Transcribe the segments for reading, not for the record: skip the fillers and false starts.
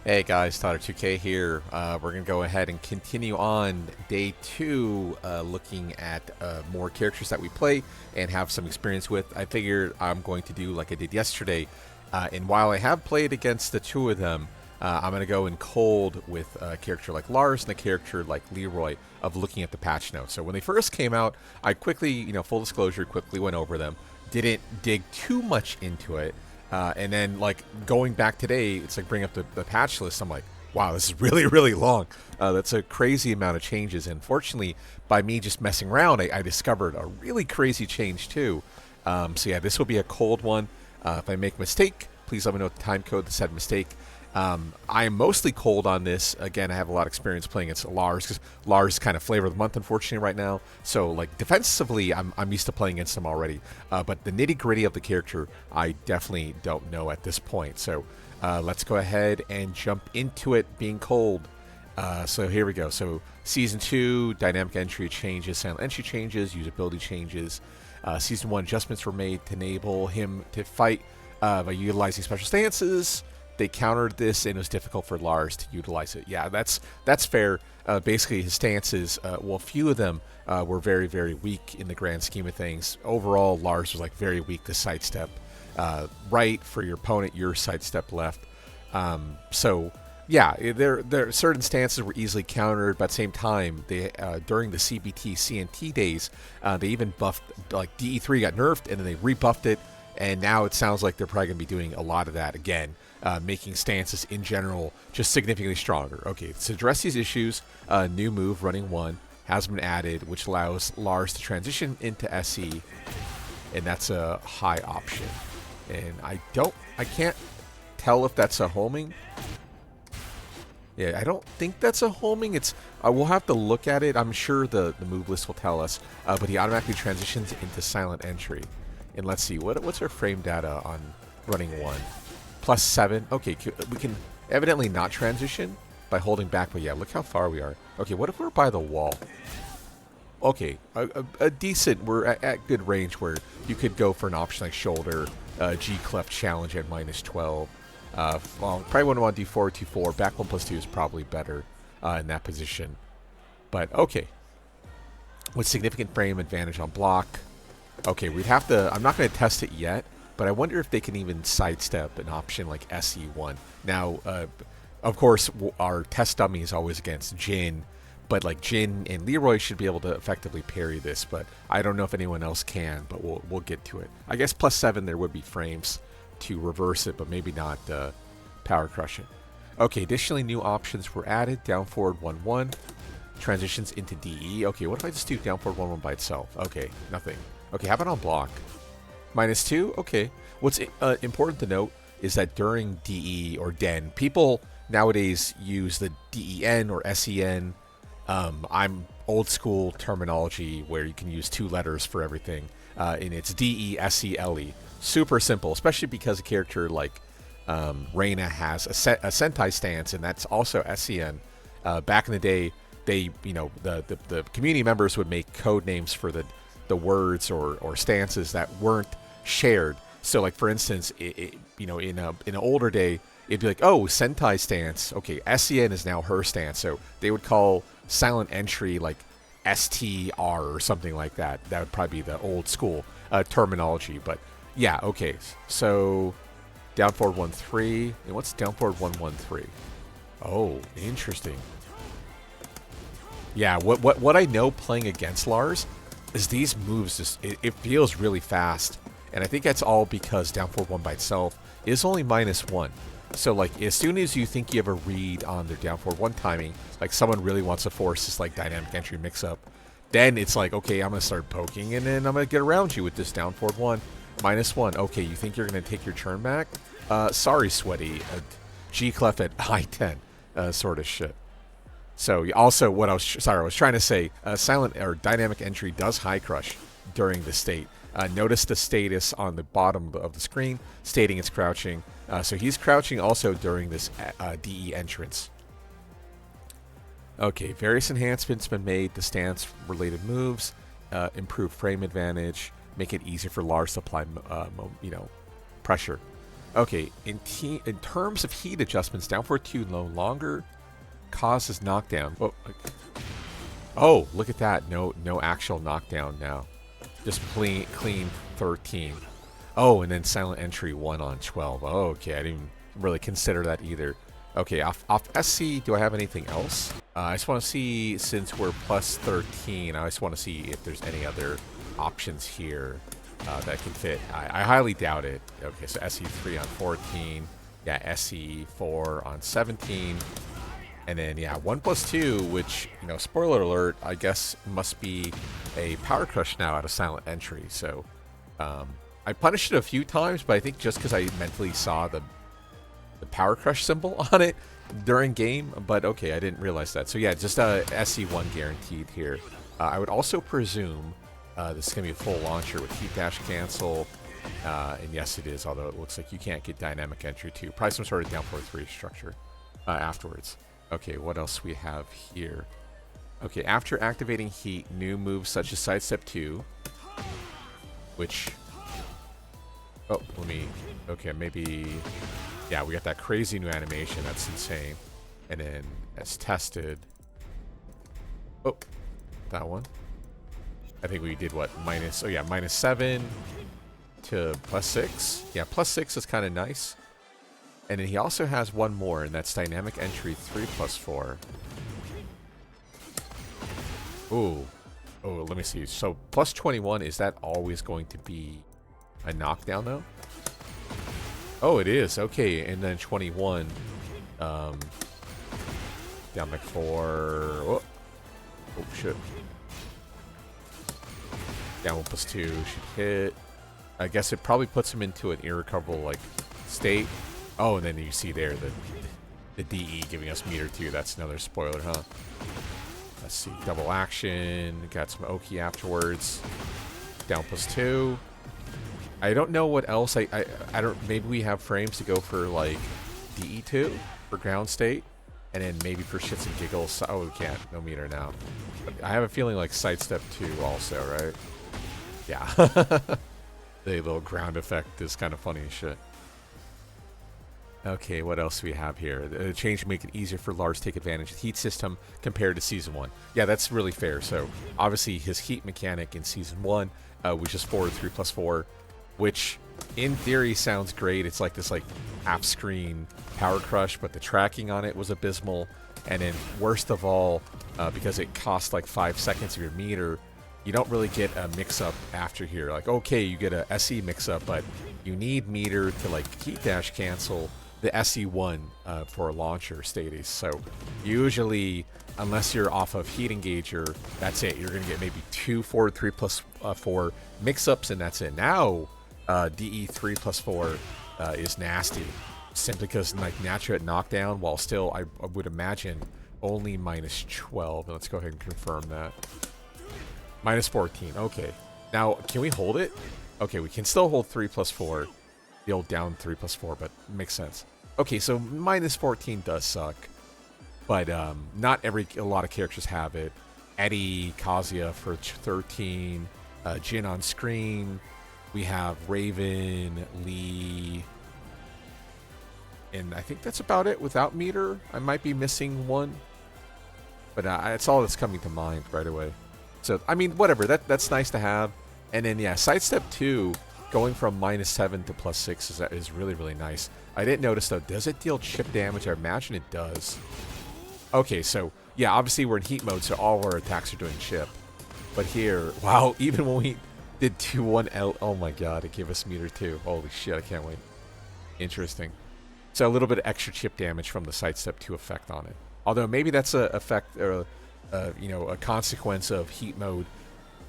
Hey guys, Tyler2K here. We're going to go ahead and continue on day 2, looking at more characters that we play and have some experience with. I figured I'm going to do like I did yesterday. And while I have played against the two of them, I'm going to go in cold with a character like Lars and a character like Leroy of looking at the patch notes. So when they first came out, I quickly, full disclosure, quickly went over them. Didn't dig too much into it. And then, like, going back today, it's like bring up the patch list. I'm like, wow, this is really, really long. That's a crazy amount of changes. And fortunately, by me just messing around, I discovered a really crazy change, too. So, yeah, this will be a cold one. If I make a mistake, please let me know the time code that said mistake. I am mostly cold on this. Again, I have a lot of experience playing against Lars because Lars is kind of flavor of the month, unfortunately, right now. So, like, defensively, I'm used to playing against him already. But the nitty gritty of the character, I definitely don't know at this point. So, let's go ahead and jump into it being cold. So, here we go. So, Season 2, dynamic entry changes, silent entry changes, usability changes. Season 1, adjustments were made to enable him to fight by utilizing special stances. They countered this, and it was difficult for Lars to utilize it. Yeah, that's fair. Basically, his stances, well, a few of them were very, very weak in the grand scheme of things. Overall, Lars was like very weak to sidestep right for your opponent, your sidestep left. So, yeah, there certain stances were easily countered, but at the same time, they during the CBT CNT days, they even buffed, like DE3 got nerfed, and then they rebuffed it. And now it sounds like they're probably going to be doing a lot of that again, making stances in general just significantly stronger. Okay, to address these issues, a new move, running 1, has been added, which allows Lars to transition into SE, and that's a high option. And I can't tell if that's a homing. Yeah, I don't think that's a homing. It's we'll have to look at it. I'm sure the move list will tell us, but he automatically transitions into silent entry. And let's see, what's our frame data on running 1? +7. Okay, we can evidently not transition by holding back, but yeah, look how far we are. Okay, what if we're by the wall? Okay, a decent, we're at good range where you could go for an option like shoulder, G clef challenge at -12. Well, probably wouldn't want to do 4-2-4. Back 1+2 is probably better in that position. But okay, with significant frame advantage on block. Okay, we'd have to. I'm not going to test it yet, but I wonder if they can even sidestep an option like SE1. Now, of course, our test dummy is always against Jin, but like Jin and Leroy should be able to effectively parry this. But I don't know if anyone else can. But we'll get to it. I guess +7 there would be frames to reverse it, but maybe not power crush it. Okay, additionally, new options were added. Down forward 1-1 transitions into DE. Okay, what if I just do down forward 1-1 by itself? Okay, nothing. Okay, how about on block? -2? Okay. What's important to note is that during DE or DEN, people nowadays use the DEN or SEN. I'm old school terminology where you can use 2 letters for everything. And it's DESELE. Super simple, especially because a character like Reina has a Sentai stance, and that's also SEN. Back in the day, they, the community members would make code names for the words or stances that weren't shared. So, like for instance, in an older day, it'd be like, oh, Sentai stance. Okay, SEN is now her stance. So they would call silent entry like STR or something like that. That would probably be the old school terminology. But yeah, okay. So down forward 1-3. And what's down forward 1-1-3? Oh, interesting. Yeah, what I know playing against Lars is these moves just it feels really fast, and I think that's all because down forward 1 by itself is only -1. So like as soon as you think you have a read on their down forward 1 timing, like someone really wants to force this like dynamic entry mix up, then it's like, okay, I'm gonna start poking, and then I'm gonna get around you with this down forward 1 -1. Okay, you think you're gonna take your turn back? Sorry, sweaty. G clef at I-10 sort of shit. So also, what I was trying to say, silent or dynamic entry does high crush during the state. Notice the status on the bottom of the screen stating it's crouching. So he's crouching also during this DE entrance. Okay, various enhancements been made to stance-related moves, improve frame advantage, make it easier for Lars to apply, pressure. Okay, in terms of heat adjustments, down for 2 no longer causes knockdown. Oh, look at that. No actual knockdown now. Just clean 13. Oh, and then silent entry 1 on 12. Oh, okay, I didn't really consider that either. Okay, off SC, do I have anything else? I just want to see, since we're plus 13, I just want to see if there's any other options here that can fit. I highly doubt it. Okay, so SE 3 on 14. Yeah, SE 4 on 17. And then, yeah, 1 plus 2, which, you know, spoiler alert, I guess must be a Power Crush now out of silent entry. So, I punished it a few times, but I think just because I mentally saw the Power Crush symbol on it during game. But okay, I didn't realize that. So yeah, just SE1 guaranteed here. I would also presume this is going to be a full launcher with heat dash cancel. And yes, it is, although it looks like you can't get dynamic entry too. Probably some sort of down 4-3 structure afterwards. Okay, what else we have here? Okay, after activating heat, new moves such as Sidestep 2, which... Oh, let me... Okay, maybe... Yeah, we got that crazy new animation. That's insane. And then, as tested... Oh, that one. I think we did what? Minus... Oh, yeah, minus 7 to plus 6. Yeah, plus 6 is kind of nice. And then he also has one more, and that's dynamic entry 3 plus 4. Ooh. Oh, let me see. So, plus 21, is that always going to be a knockdown, though? Oh, it is. Okay, and then 21. Down like 4. Oh, shit. Down 1 plus 2 should hit. I guess it probably puts him into an irrecoverable, like, state. Oh, and then you see there the DE giving us meter 2. That's another spoiler, huh? Let's see. Double action. Got some Oki afterwards. Down plus 2. I don't know what else. I don't. Maybe we have frames to go for like DE2 for ground state, and then maybe for shits and giggles. Oh, we can't. No meter now. But I have a feeling like sidestep 2 also, right? Yeah. The little ground effect is kind of funny as shit. Okay, what else do we have here? The change to make it easier for Lars to take advantage of the heat system compared to Season 1. Yeah, that's really fair. So, obviously, his heat mechanic in Season 1 was just 4 3 plus 4, which, in theory, sounds great. It's like this, like, half-screen Power Crush, but the tracking on it was abysmal. And then, worst of all, because it costs, like, 5 seconds of your meter, you don't really get a mix-up after here. Like, okay, you get a SE mix-up, but you need meter to, like, heat dash cancel the SE1 for a launcher status. So usually, unless you're off of heat engager, that's it. You're going to get maybe 2 forward 3 plus 4 mix-ups, and that's it. Now, DE 3 plus 4 is nasty, simply because like natural at knockdown, while still, I would imagine, only minus 12. Let's go ahead and confirm that. Minus 14. Okay. Now, can we hold it? Okay, we can still hold 3 plus 4. The old down 3 plus 4, but makes sense. Okay, so minus 14 does suck, but not a lot of characters have it. Eddie, Kazuya for 13, Jin on screen. We have Raven, Lee, and I think that's about it without meter. I might be missing one, but it's all that's coming to mind right away. So, I mean, whatever. That's nice to have. And then, yeah, sidestep 2. Going from minus 7 to plus 6 is really, really nice. I didn't notice, though. Does it deal chip damage? I imagine it does. Okay, so, yeah, obviously we're in heat mode, so all our attacks are doing chip. But here, wow, even when we did 2-1L, oh my god, it gave us meter 2. Holy shit, I can't wait. Interesting. So a little bit of extra chip damage from the sidestep 2 effect on it. Although maybe that's a effect, or you know, a consequence of heat mode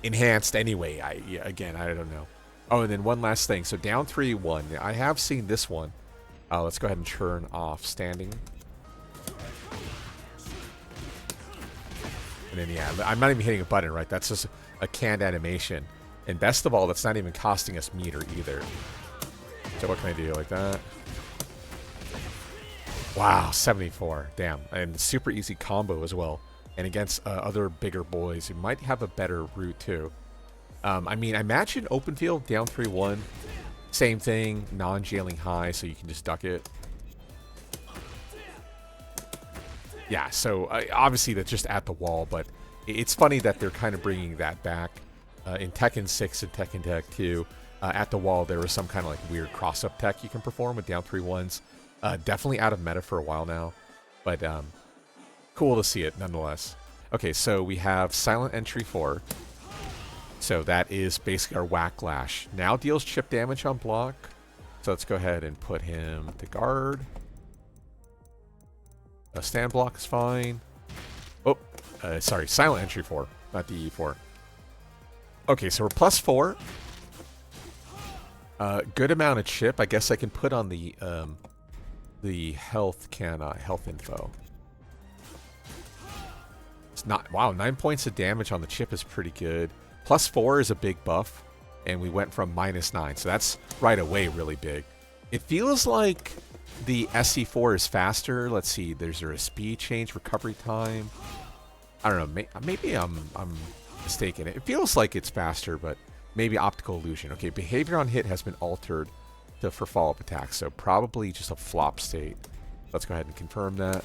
enhanced anyway. Again, I don't know. Oh, and then one last thing. So down 3-1. I have seen this one. Let's go ahead and turn off standing. And then, yeah, I'm not even hitting a button, right? That's just a canned animation. And best of all, that's not even costing us meter either. So what can I do? Like that? Wow, 74. Damn. And super easy combo as well. And against other bigger boys, you might have a better route too. I mean, I imagine open field down 3-1. Same thing, non-jailing high, so you can just duck it. Yeah, so obviously that's just at the wall, but it's funny that they're kind of bringing that back. In Tekken 6 and Tekken Tech 2, at the wall there was some kind of like weird cross-up tech you can perform with down 3-1s. Definitely out of meta for a while now, but cool to see it nonetheless. Okay, so we have Silent Entry 4. So that is basically our Whack Lash. Now deals chip damage on block. So let's go ahead and put him to guard. Stand block is fine. Oh, sorry, Silent Entry 4, not the E4. Okay, so we're +4. Good amount of chip. I guess I can put on the health health info. It's not, wow, 9 points of damage on the chip is pretty good. +4 is a big buff, and we went from -9, so that's right away really big. It feels like the SE4 is faster. Let's see, there's a speed change, recovery time. I don't know, maybe I'm mistaken. It feels like it's faster, but maybe optical illusion. Okay, behavior on hit has been altered for follow-up attacks, so probably just a flop state. Let's go ahead and confirm that.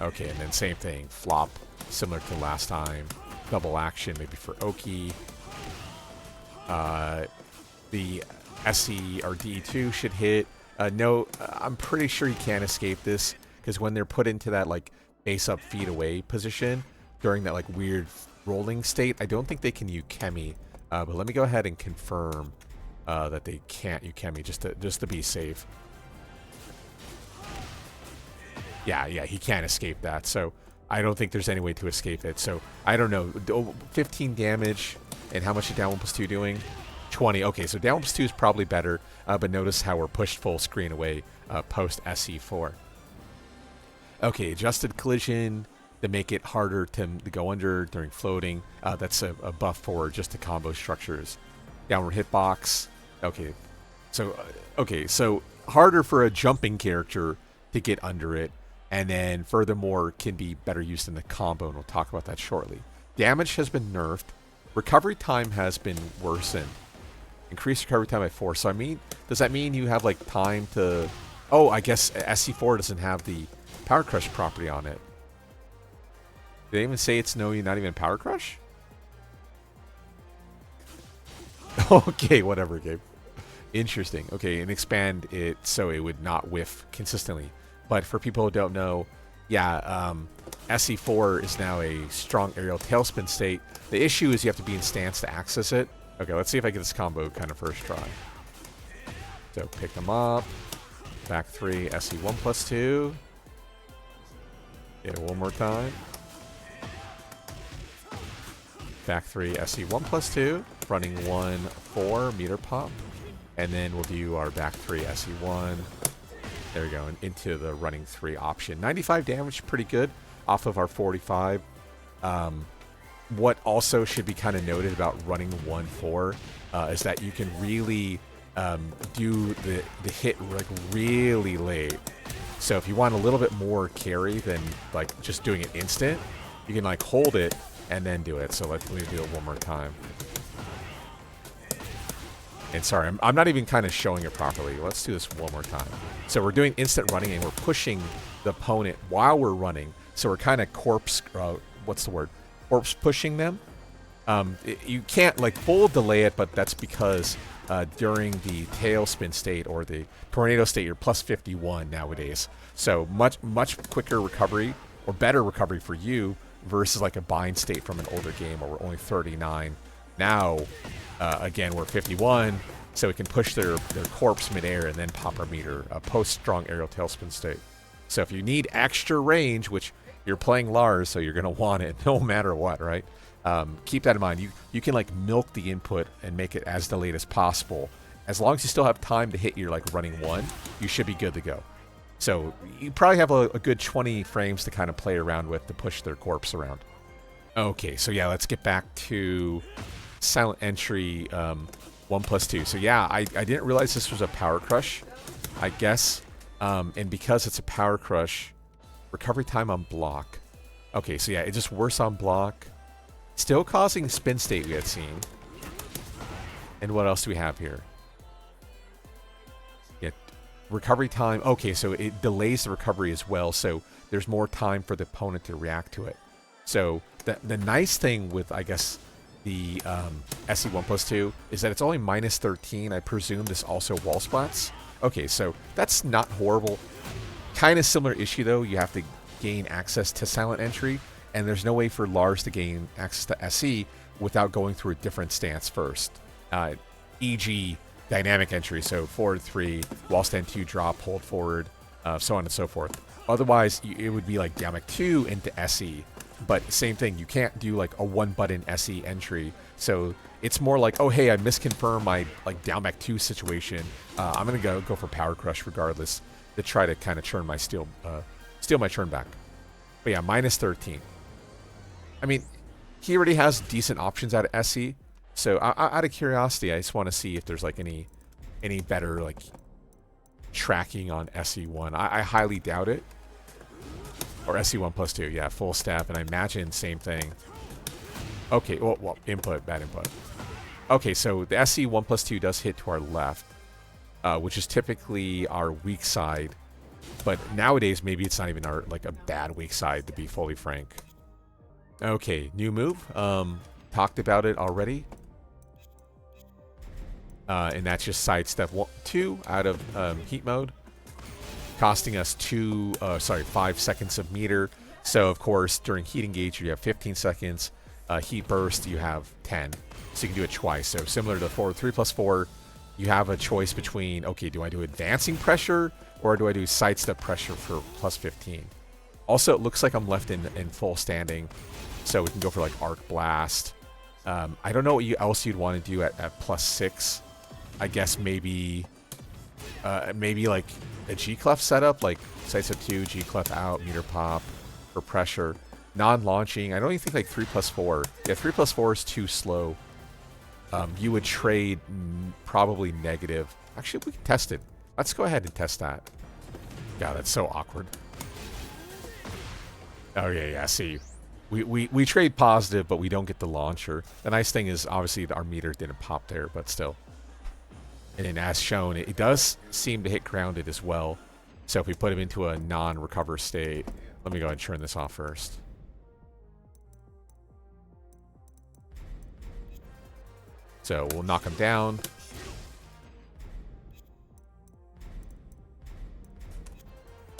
Okay, and then same thing, flop, similar to last time. Double action, maybe for Oki. The SE or D2 should hit. No, I'm pretty sure you can't escape this, because when they're put into that like base up, feet away position during that like weird rolling state, I don't think they can Ukemi. But let me go ahead and confirm that they can't Ukemi just to be safe. Yeah, he can't escape that. So I don't think there's any way to escape it. So I don't know. 15 damage, and how much is down 1+2 doing? 20. Okay, so down 1+2 is probably better. But notice how we're pushed full screen away post SE4. Okay, adjusted collision to make it harder to go under during floating. That's a buff for just the combo structures. Downward hitbox. Okay, so harder for a jumping character to get under it. And then furthermore can be better used in the combo, and we'll talk about that shortly. Damage has been nerfed. Recovery time has been worsened. Increased recovery time by 4. So I mean, does that mean you have like time to... Oh, I guess SC4 doesn't have the Power Crush property on it. Did they even say it's not even Power Crush? Okay, whatever, Gabe. Interesting. Okay, and expand it so it would not whiff consistently. But for people who don't know, yeah, SE4 is now a strong aerial tailspin state. The issue is you have to be in stance to access it. Okay, let's see if I get this combo kind of first try. So pick them up. Back 3, SE1+2. Yeah, one more time. Back 3, SE1+2. Running 1, 4, meter pop. And then we'll do our back 3, SE1. There we go, and into the running 3 option. 95 damage, pretty good, off of our 45. What also should be kind of noted about running 1-4 is that you can really do the hit like really late. So if you want a little bit more carry than like just doing it instant, you can like hold it and then do it. So let me do it one more time. And sorry, I'm not even kind of showing it properly. Let's do this one more time. So we're doing instant running, and we're pushing the opponent while we're running. So we're kind of corpse pushing them. You can't like full delay it, but that's because during the tailspin state or the tornado state, you're +51 nowadays. So much quicker recovery, or better recovery for you, versus like a bind state from an older game where we're only 39. Now, again, we're 51, so we can push their corpse midair and then pop our meter, post-strong aerial tailspin state. So if you need extra range, which you're playing Lars, so you're going to want it no matter what, right? Keep that in mind. You can like milk the input and make it as delayed as possible. As long as you still have time to hit your like running 1, you should be good to go. So you probably have a good 20 frames to kind of play around with to push their corpse around. Okay, so yeah, let's get back to Silent Entry 1+2. So yeah, I didn't realize this was a Power Crush, I guess. And because it's a Power Crush, recovery time on block. Okay, so yeah, it's just worse on block. Still causing spin state we had seen. And what else do we have here? recovery time. Okay, so it delays the recovery as well, so there's more time for the opponent to react to it. So the nice thing with, I guess, the SE1+2 is that it's only minus 13. I presume this also wall splats. Okay, so that's not horrible. Kind of similar issue though. You have to gain access to silent entry, and there's no way for Lars to gain access to SE without going through a different stance first. E.g. dynamic entry, so forward 3, wall stand 2, drop, hold forward, so on and so forth. Otherwise, it would be like dynamic 2 into SE. But same thing, you can't do like a one-button SE entry. So it's more like, oh hey, I misconfirmed my like down back 2 situation. I'm gonna go for power crush regardless to try to kind of churn my steal my turn back. But yeah, minus 13. I mean, he already has decent options out of SE. So out of curiosity, I just want to see if there's like any better like tracking on SE1. I highly doubt it. Or SE1+2, yeah, full step, and I imagine same thing. Okay, well, input, bad input. Okay, so the SE1+2 does hit to our left, which is typically our weak side. But nowadays, maybe it's not even our like a bad weak side, to be fully frank. Okay, new move. Talked about it already. And that's just sidestep 2 out of heat mode, costing us 5 seconds of meter. So of course during heat engage you have 15 seconds, heat burst you have 10, so you can do it twice. So similar to forward 3+4, you have a choice between, okay, do I do advancing pressure or do I do sidestep pressure for plus 15? Also, it looks like I'm left in full standing, so we can go for like arc blast. I don't know what else you'd want to do at plus 6. I guess maybe like a G-clef setup, like sidestep 2, G-clef out, meter pop for pressure. Non-launching, I don't even think like 3+4. Yeah, 3+4 is too slow. You would trade probably negative. Actually, we can test it. Let's go ahead and test that. God, that's so awkward. Oh yeah, see. We trade positive, but we don't get the launcher. The nice thing is, obviously, our meter didn't pop there, but still. And then as shown, it does seem to hit grounded as well. So if we put him into a non-recover state, let me go ahead and turn this off first. So we'll knock him down.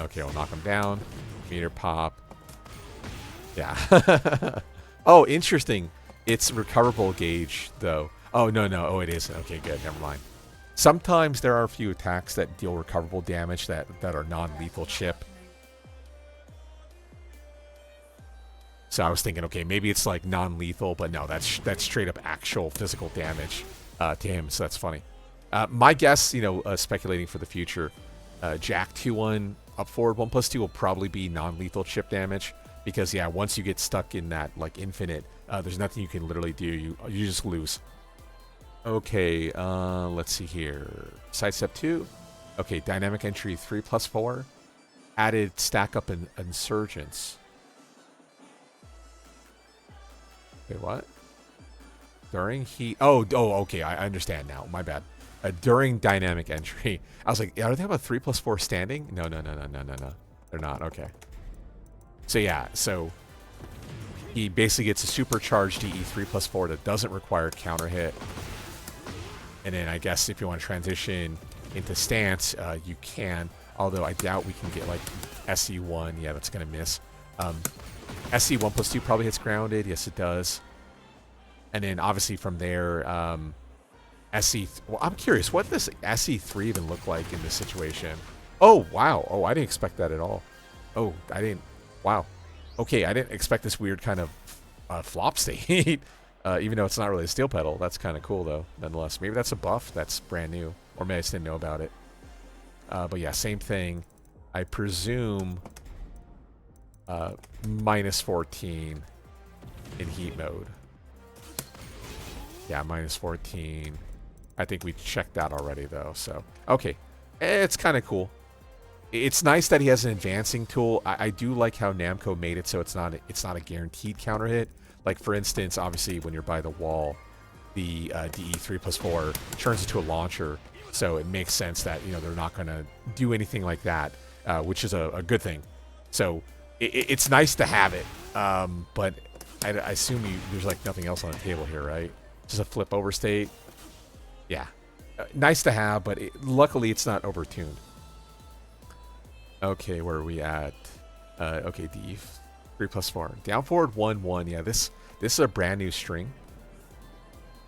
Okay, we'll knock him down. Meter pop. Yeah. Oh, interesting. It's recoverable gauge, though. Oh, no. Oh, it isn't. Okay, good. Never mind. Sometimes there are a few attacks that deal recoverable damage that are non-lethal chip. So I was thinking, okay, maybe it's like non-lethal, but no, that's straight up actual physical damage to him. So that's funny. My guess, speculating for the future, Jack 2-1 up forward 1+2 will probably be non-lethal chip damage because yeah, once you get stuck in that like infinite, there's nothing you can literally do. You just lose. Okay, let's see here. Sidestep 2. Okay, dynamic entry 3+4. Added stack up in insurgents. Wait, what? During heat. Oh, okay. I understand now. My bad. During dynamic entry. I was like, are they have a 3+4 standing? No. They're not. Okay. So yeah, so he basically gets a supercharged DE 3+4 that doesn't require counter hit. And then I guess if you want to transition into stance, you can. Although I doubt we can get like SE1. Yeah, that's going to miss. SE1+2 probably hits grounded. Yes, it does. And then obviously from there, SE... Well, I'm curious. What does SE3 even look like in this situation? Oh, wow. Oh, I didn't expect that at all. Oh, I didn't... Wow. Okay, I didn't expect this weird kind of flop state. Even though it's not really a steel pedal. That's kind of cool, though, nonetheless. Maybe that's a buff that's brand new. Or maybe I just didn't know about it. But yeah, same thing. I presume minus 14 in heat mode. Yeah, minus 14. I think we checked that already, though. So, okay. It's kind of cool. It's nice that he has an advancing tool. I do like how Namco made it so it's not a guaranteed counter hit. Like, for instance, obviously, when you're by the wall, the DE 3+4 turns into a launcher. So it makes sense that, you know, they're not going to do anything like that, which is a good thing. So it's nice to have it, but I assume there's like nothing else on the table here, right? Just a flip over state. Yeah. Nice to have, but luckily it's not overtuned. Okay, where are we at? Okay, D 3+4. Down forward 1-1. Yeah, this is a brand new string.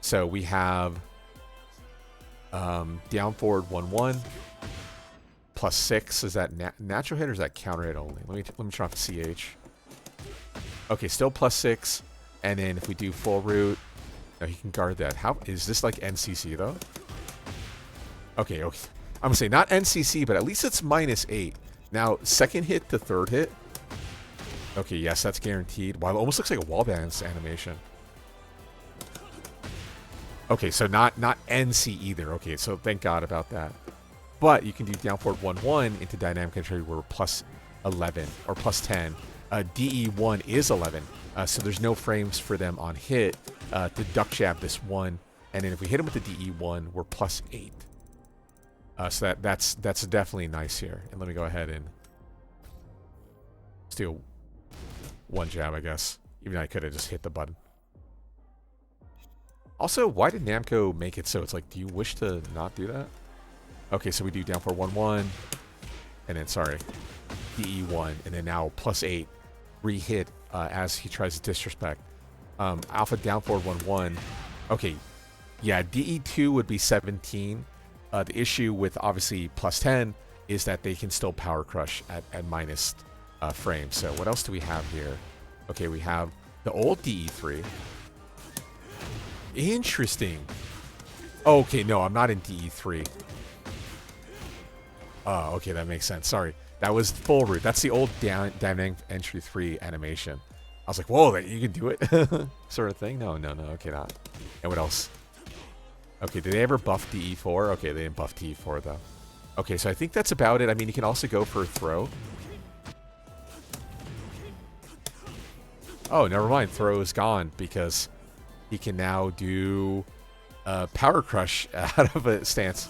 So we have down forward 1-1 +6. Is that natural hit or is that counter hit only? Let me try off the CH. Okay, still +6. And then if we do full root, no, he can guard that. How is this like NCC though? Okay, I'm gonna say not NCC, but at least it's -8. Now, second hit to third hit. Okay, yes, that's guaranteed. Wow, it almost looks like a wall bounce animation. Okay, so not NC either. Okay, so thank God about that. But you can do down forward 1-1 into dynamic entry where +11 or +10. DE1 is 11, so there's no frames for them on hit to duck jab this one. And then if we hit him with the DE1, we're +8. So that's definitely nice here. And let me go ahead and steal one jab, I guess. Even though I could have just hit the button. Also, why did Namco make it so it's like, do you wish to not do that? Okay, so we do down for 1-1. And then, sorry, DE1. And then now +8. Re-hit as he tries to disrespect. Alpha down forward 1-1. Okay, yeah, DE2 would be 17. The issue with obviously +10 is that they can still power crush at minus frames. So what else do we have here? Okay, we have the old DE3. Interesting. Oh, okay, no, I'm not in DE3. Oh, okay, that makes sense. Sorry. That was full root. That's the old dynamic entry 3 animation. I was like, whoa, you can do it? Sort of thing? No, okay, not. And what else? Okay, did they ever buff DE4? Okay, they didn't buff DE4, though. Okay, so I think that's about it. I mean, you can also go for a throw. Oh, never mind. Throw is gone because he can now do power crush out of a stance.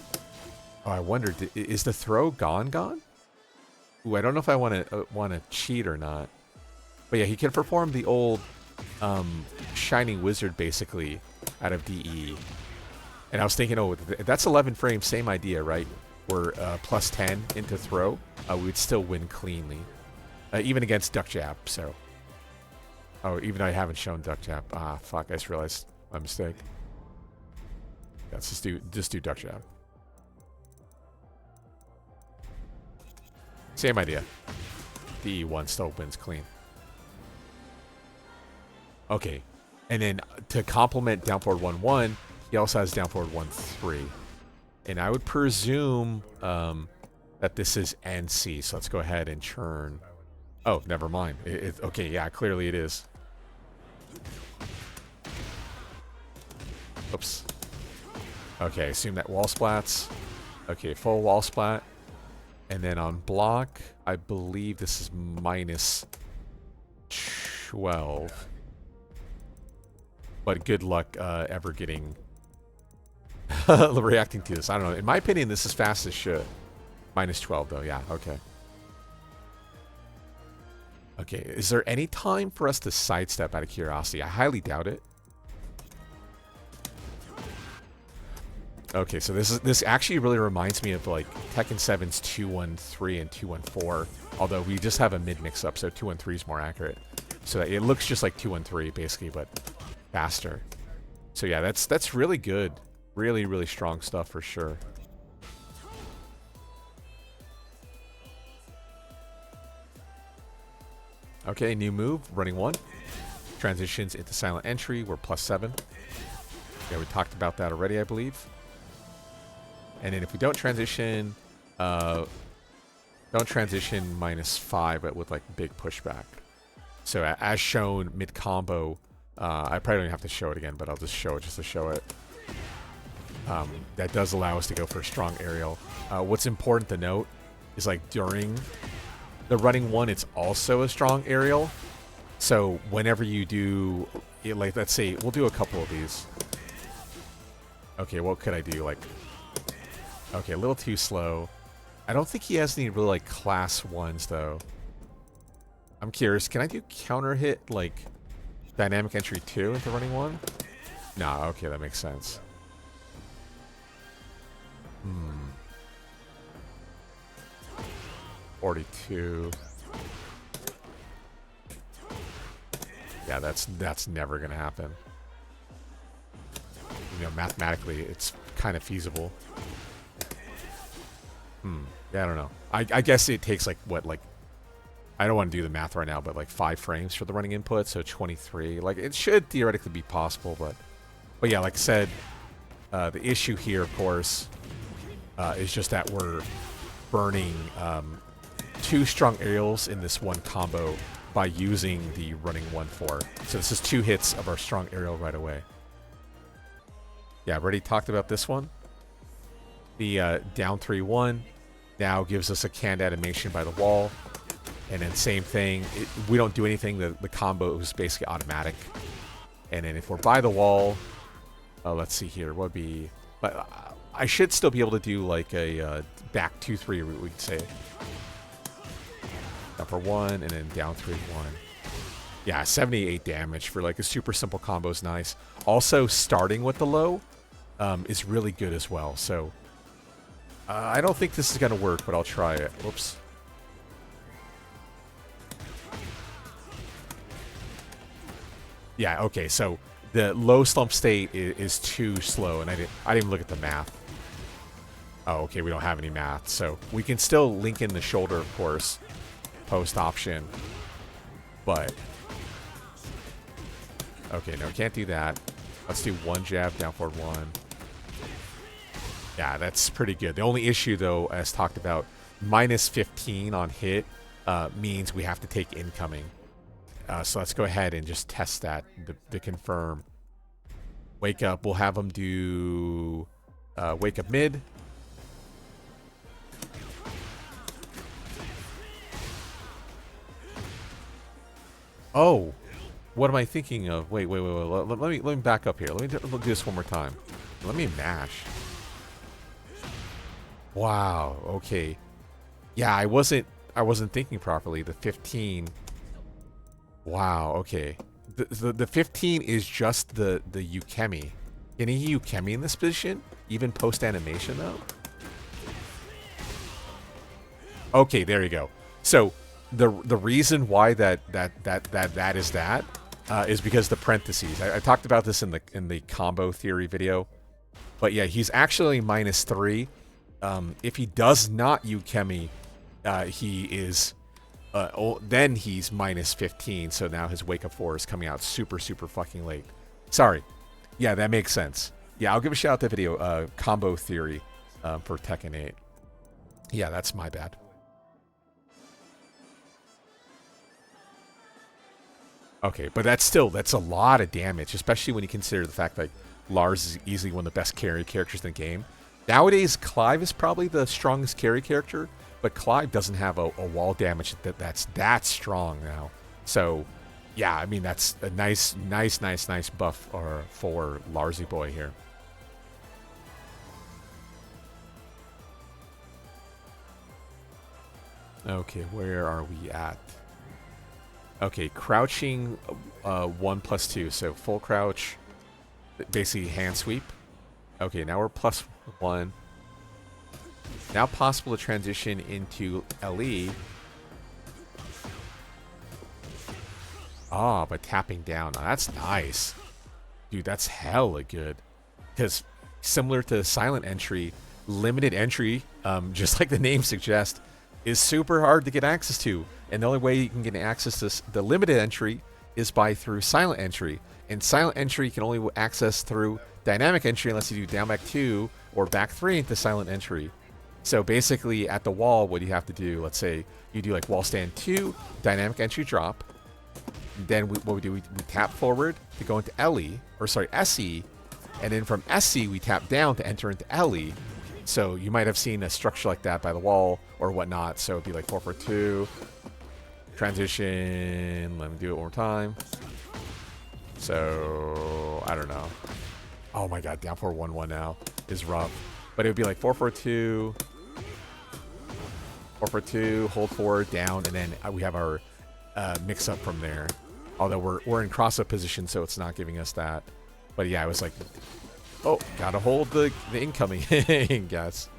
Oh, I wonder, is the throw gone? Ooh, I don't know if I want to cheat or not. But yeah, he can perform the old Shining Wizard basically out of DE. And I was thinking, oh, that's 11 frames, same idea, right? We're +10 into throw. We'd still win cleanly. Even against duck jab, so. Oh, even though I haven't shown duck jab. Ah, fuck, I just realized my mistake. Let's just do duck jab. Same idea. DE1 still wins clean. Okay. And then to complement down forward 1-1, he also has down forward 1-3. And I would presume that this is NC. So let's go ahead and churn. Oh, never mind. Okay, yeah, clearly it is. Oops. Okay, assume that wall splats. Okay, full wall splat. And then on block, I believe this is -12. But good luck ever getting reacting to this. I don't know. In my opinion, this is fast as shit. -12 though. Yeah. Okay. Okay. Is there any time for us to sidestep out of curiosity? I highly doubt it. Okay, so this actually really reminds me of like Tekken 7's 2-1-3 and 2-1-4. Although we just have a mid mix-up, so 2-1-3 is more accurate. So it looks just like 2-1-3 basically, but faster. So yeah, that's really good. Really, really strong stuff for sure. Okay, new move, running 1. Transitions into silent entry. We're +7. Yeah, we talked about that already, I believe. And then if we don't transition -5, but with like big pushback. So as shown mid combo, I probably don't have to show it again, but I'll just show it just to show it. That does allow us to go for a strong aerial. What's important to note is like during the running 1, it's also a strong aerial. So whenever you do, like let's say we'll do a couple of these. Okay, what could I do? Like Okay, a little too slow. I don't think he has any really like class ones though. I'm curious, can I do counter hit like dynamic entry 2 into running 1? Nah, okay, that makes sense. 42. Yeah, that's never gonna happen. You know, mathematically, it's kind of feasible. Yeah, I don't know. I guess it takes like what, like, I don't want to do the math right now, but like 5 frames for the running input, so 23. Like, it should theoretically be possible, but yeah, like I said, the issue here, of course, is just that we're burning 2 strong aerials in this one combo by using the running 1-4. So this is 2 hits of our strong aerial right away. Yeah, I've already talked about this one. The down 3-1 now gives us a canned animation by the wall. And then same thing, we don't do anything, the combo is basically automatic. And then if we're by the wall, let's see here, what would be... But I should still be able to do like a back 2-3, we'd say. Up for 1, and then down 3-1. Yeah, 78 damage for like a super simple combo is nice. Also, starting with the low is really good as well. So, I don't think this is going to work, but I'll try it. Whoops. Yeah, okay, so the low slump state is too slow, and I didn't even look at the math. Oh, okay, we don't have any math, so we can still link in the shoulder, of course, post option, but okay, no, can't do that. Let's do 1 jab, down forward 1. Yeah, that's pretty good. The only issue, though, as talked about, minus 15 on hit means we have to take incoming. So let's go ahead and just test that to confirm. Wake up. We'll have them do wake up mid. Oh, what am I thinking of? Wait. Let me back up here. Let me do this one more time. Let me mash. Wow. Okay. Yeah, I wasn't thinking properly. The 15. Wow. Okay. The 15 is just the Ukemi. Can he Ukemi in this position? Even post animation though. Okay, there you go. So the reason why that is because the parentheses. I talked about this in the combo theory video, but yeah, he's actually -3. If he does not Ukemi, he is then he's -15. So now his wake up 4 is coming out super fucking late. Sorry. Yeah, that makes sense. Yeah, I'll give a shout out to the video combo theory for Tekken 8. Yeah, that's my bad. Okay, but that's a lot of damage, especially when you consider the fact that Lars is easily one of the best carry characters in the game. Nowadays, Clive is probably the strongest carry character, but Clive doesn't have a wall damage that's that strong now. So, yeah, I mean, that's a nice buff for Larsy boy here. Okay, where are we at? Okay, crouching 1+2, so full crouch, basically hand sweep. Okay, now we're +1. Now possible to transition into LE. Ah, but tapping down. Now, that's nice. Dude, that's hella good. Because similar to silent entry, limited entry, just like the name suggests, is super hard to get access to. And the only way you can get access to the limited entry is through silent entry. And silent entry can only access through dynamic entry unless you do down back 2 or back 3 into silent entry. So basically at the wall, what you have to do, let's say you do like wall stand 2, dynamic entry drop. Then what we do, we tap forward to go into SE. And then from SE, we tap down to enter into LE. So you might have seen a structure like that by the wall or whatnot. So it'd be like 4-4-2, transition. Let me do it one more time. So I don't know. Oh my God, down 4-1-1 now is rough. But it would be like 442, 442, hold 4, down, and then we have our mix up from there. Although we're in cross-up position, so it's not giving us that. But yeah, I was like, oh, gotta hold the incoming, guess.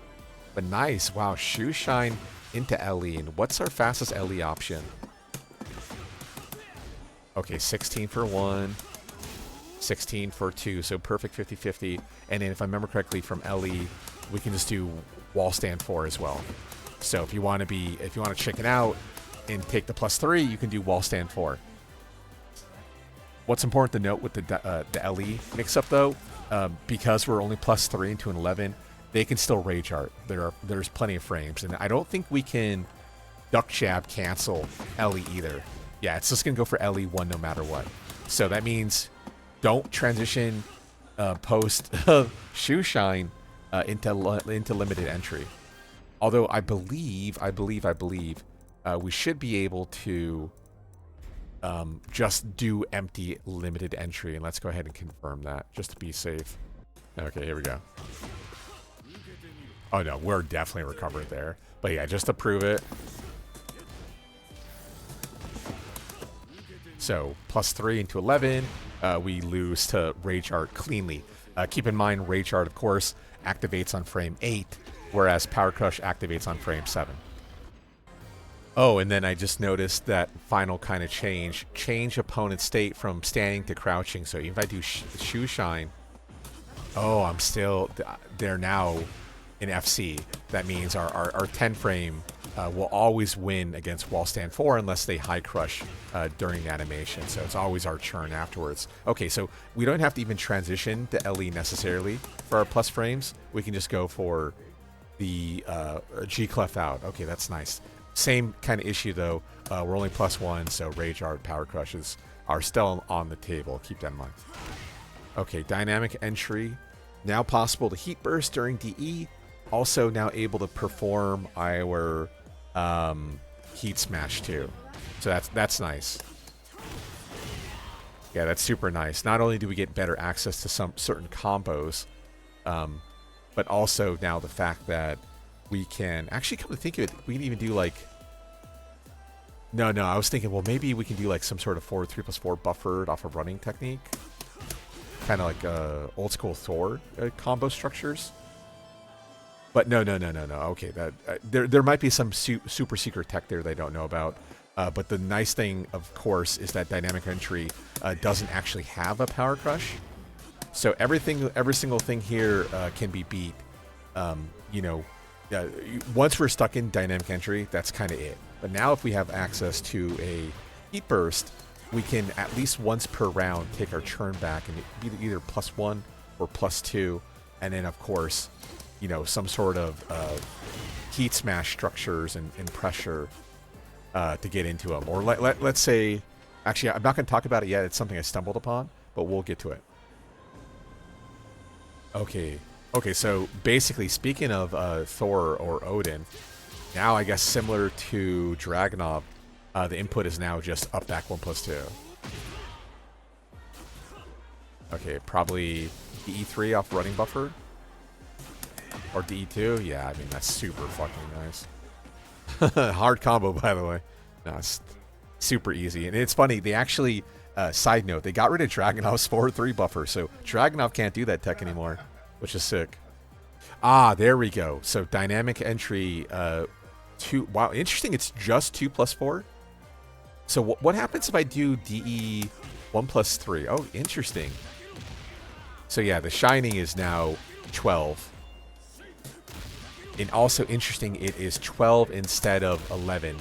But nice, wow, shoe shine into LE. And what's our fastest LE option? Okay, 16 for 1, 16 for 2, so perfect 50-50. And then if I remember correctly from LE, we can just do wall stand 4 as well. So if you want to chicken out and take the +3, you can do wall stand 4. What's important to note with the LE mix-up though, because we're only +3 into an 11, they can still rage art. There's plenty of frames, and I don't think we can duck jab cancel LE either. Yeah, it's just gonna go for LE1 no matter what. So that means don't transition post shoe shine into limited entry. Although I believe we should be able to just do empty limited entry, and let's go ahead and confirm that just to be safe. Okay, here we go. Oh no, we're definitely recovered there. But yeah, just to prove it. So +3 into 11, we lose to Rage Art cleanly. Keep in mind, Rage Art, of course, activates on frame 8, whereas Power Crush activates on frame 7. Oh, and then I just noticed that final kind of change opponent state from standing to crouching. So even if I do shoe shine, oh, I'm still there now in FC. That means our 10 frame will always win against wall stand 4 unless they high crush during the animation. So it's always our churn afterwards. Okay, so we don't have to even transition to LE necessarily for our plus frames. We can just go for the G clef out. Okay, that's nice. Same kind of issue though. We're only +1, so Rage Art, Power Crushes are still on the table. Keep that in mind. Okay, dynamic entry. Now possible to heat burst during DE. Also now able to perform our heat smash too. So that's nice. Yeah, that's super nice. Not only do we get better access to some certain combos, but also now the fact that we can actually, come to think of it, we can even do like, no, I was thinking, well, maybe we can do like some sort of 3+4 buffered off of running technique, kind of like old school Thor combo structures. But no. Okay, that there might be some super secret tech there they don't know about. But the nice thing, of course, is that dynamic entry doesn't actually have a power crush. So every single thing here can be beat. Once we're stuck in dynamic entry, that's kind of it. But now if we have access to a heat burst, we can at least once per round take our churn back and be either +1 or +2, and then of course, some sort of heat smash structures and pressure to get into them. Or let's say, actually, I'm not going to talk about it yet. It's something I stumbled upon, but we'll get to it. Okay, so basically, speaking of Thor or Odin, now I guess similar to Dragunov, the input is now just up back 1+2. Okay, probably DE3 off running buffer. Or DE2? Yeah, I mean, that's super fucking nice. Hard combo, by the way. No, it's super easy. And it's funny, they actually, side note, they got rid of Dragunov's 4-3 buffer, so Dragunov can't do that tech anymore, which is sick. Ah, there we go. So dynamic entry, 2. Wow, interesting, it's just 2+4. So what happens if I do DE 1+3? Oh, interesting. So yeah, the shining is now 12. And also interesting, it is 12 instead of 11.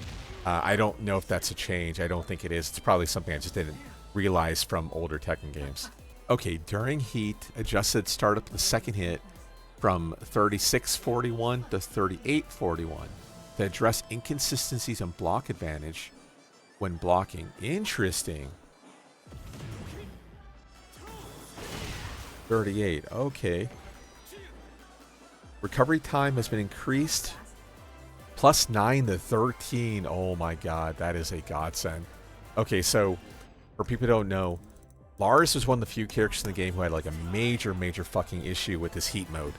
I don't know if that's a change. I don't think it is. It's probably something I just didn't realize from older Tekken games. Okay, during heat, adjusted startup the second hit from 3641 to 3841 to address inconsistencies and block advantage when blocking. Interesting. 38, okay. Recovery time has been increased. +9 to 13. Oh my god, that is a godsend. Okay, so for people who don't know, Lars was one of the few characters in the game who had like a major fucking issue with his heat mode.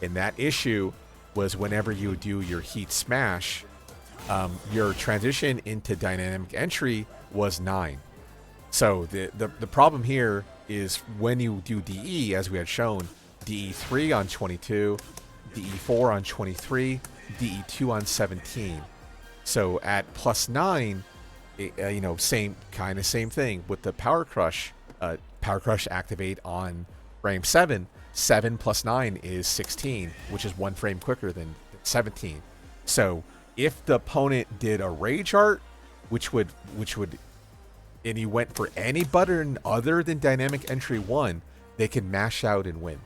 And that issue was whenever you do your heat smash, your transition into dynamic entry was 9. So the problem here is when you do DE, as we had shown, DE3 on 22, DE4 on 23, DE2 on 17. So at +9, you know, same thing with the Power Crush. Power Crush activate on frame 7. 7 plus 9 is 16, which is 1 frame quicker than 17. So if the opponent did a Rage Art, which would, and you went for any button other than Dynamic Entry 1, they can mash out and win.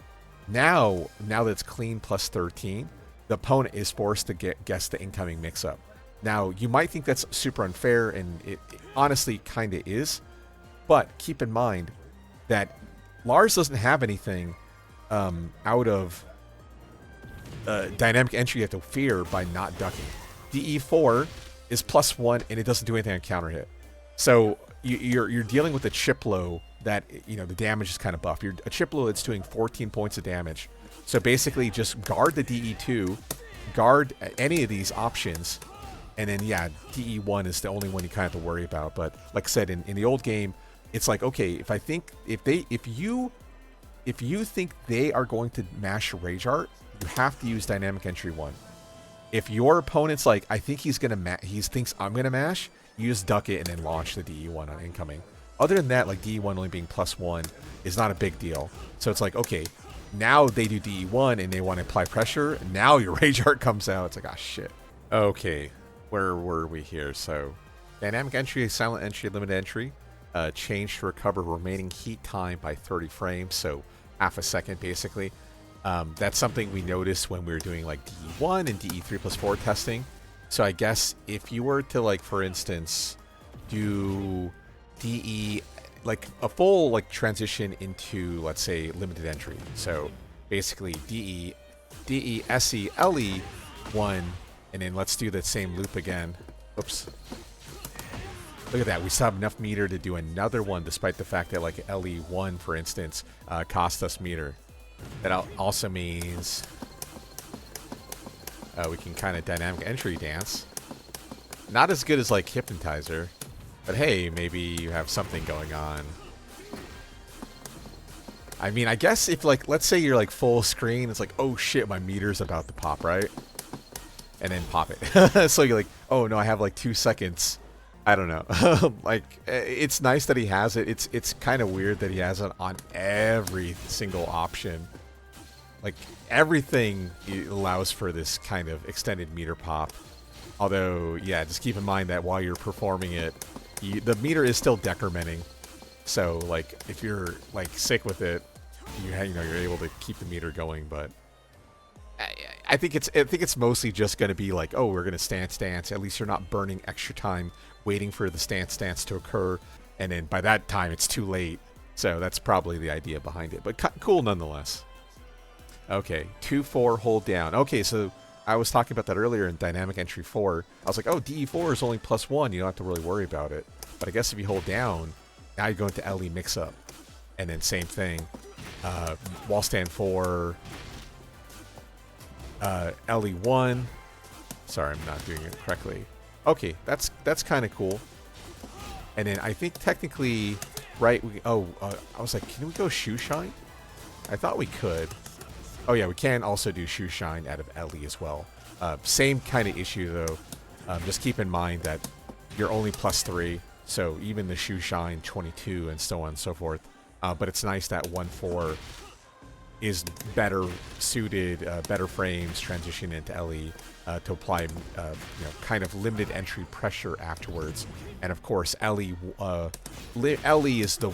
Now that it's clean +13, the opponent is forced to guess the incoming mix-up. Now, you might think that's super unfair, and it honestly kind of is, but keep in mind that Lars doesn't have anything out of dynamic entry you have to fear by not ducking. DE4 is +1, and it doesn't do anything on counter hit. So you're dealing with a Chiplo that, you know, the damage is kind of buff. You're a Chiplo that's doing 14 points of damage. So basically, just guard the DE2, guard any of these options, and then yeah, DE1 is the only one you kind of have to worry about. But like I said, in the old game, it's like, okay, if you think they are going to mash Rage Art, you have to use Dynamic Entry 1. If your opponent's like, I think he thinks I'm gonna mash, you just duck it and then launch the DE1 on incoming. Other than that, like DE1 only being +1 is not a big deal. So it's like, okay, now they do DE1 and they want to apply pressure. Now your Rage Art comes out. It's like, ah, shit. Okay, where were we here? So Dynamic Entry, Silent Entry, Limited Entry. Change to recover remaining heat time by 30 frames, so half a second basically. That's something we noticed when we were doing like DE1 and DE3+4 testing. So I guess if you were to, like, for instance, do DE, like a full like transition into, let's say, limited entry. So basically DE, SE, LE 1, and then let's do that same loop again. Oops. Look at that. We still have enough meter to do another one, despite the fact that, like, LE1, for instance, cost us meter. That also means we can kind of dynamic entry dance. Not as good as, like, Hypnotizer, but hey, maybe you have something going on. I mean, I guess if, like, let's say you're, like, full screen, it's like, oh shit, my meter's about to pop, right? And then pop it. So you're like, oh no, I have, like, 2 seconds. I don't know. Like, it's nice that he has it. It's kind of weird that he has it on every single option. Like, everything allows for this kind of extended meter pop. Although, yeah, just keep in mind that while you're performing it, the meter is still decrementing. So, like, if you're, like, sick with it, you're able to keep the meter going. But I think it's mostly just going to be like, oh, we're going to stance. At least you're not burning extra time waiting for the stance to occur, and then by that time it's too late. So that's probably the idea behind it, but cool nonetheless. Okay, 2-4 hold down. Okay, so I was talking about that earlier in Dynamic Entry 4. I was like, oh, DE4 is only +1. You don't have to really worry about it. But I guess if you hold down, now you go into LE mix-up. And then same thing. Wall stand 4. LE1. Sorry, I'm not doing it correctly. Okay, that's kind of cool. And then I think technically, right, I was like, can we go Shoe Shine? I thought we could. Oh yeah, we can also do Shoe Shine out of LE as well. Same kind of issue though. Just keep in mind that you're only +3, so even the Shoe Shine 22 and so on and so forth. But it's nice that 1-4 is better suited, better frames transition into LE to apply, kind of limited entry pressure afterwards. And of course, LE is the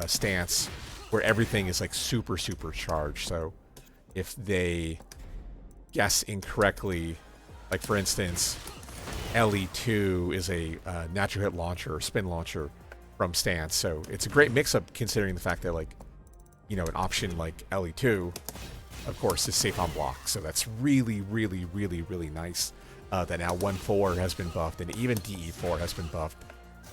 stance where everything is like super charged. So if they guess incorrectly, like for instance, LE2 is a natural hit launcher or spin launcher from stance. So it's a great mix-up considering the fact that, like, an option like LE2, of course, is safe on block. So that's really nice that now 1-4 has been buffed and even DE4 has been buffed.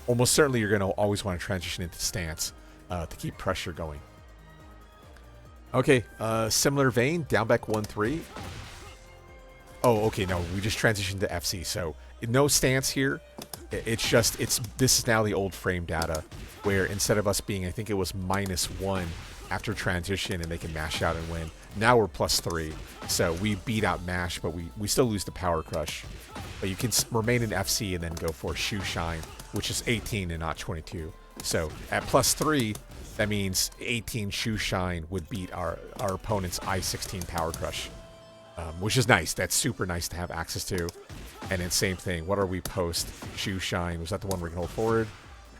Almost certainly you're going to always want to transition into stance to keep pressure going. Okay, similar vein, down back 1-3. Oh, okay, no, we just transitioned to FC, so no stance here. It's just, this is now the old frame data, where instead of us being, I think it was -1 after transition and they can mash out and win, now we're +3. So we beat out mash, but we still lose the power crush. But you can remain in FC and then go for shoe shine, which is 18 and not 22. So at +3, that means 18 shoe shine would beat our opponent's I-16 power crush, which is nice. That's super nice to have access to. And then same thing. What are we post shoe shine? Was that the one we can hold forward?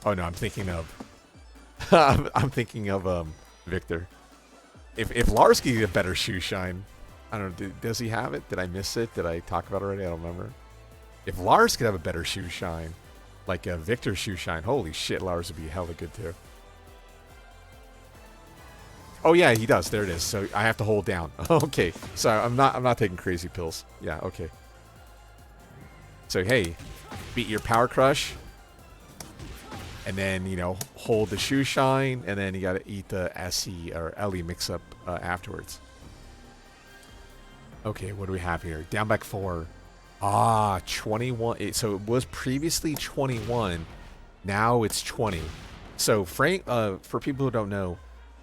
Oh no, I'm thinking of I'm thinking of Victor. If Lars could get a better shoe shine, I don't know. Does he have it? Did I miss it? Did I talk about it already? I don't remember. If Lars could have a better shoe shine, like a Victor shoe shine, holy shit, Lars would be hella good too. Oh yeah, he does. There it is. So I have to hold down. Okay. So I'm not taking crazy pills. Yeah, okay. So hey, beat your power crush. And then, you know, hold the shoe shine, and then you gotta eat the SE or LE mix up afterwards. Okay, what do we have here? Down back 4. 21. So it was previously 21. Now it's 20. So Frank, for people who don't know,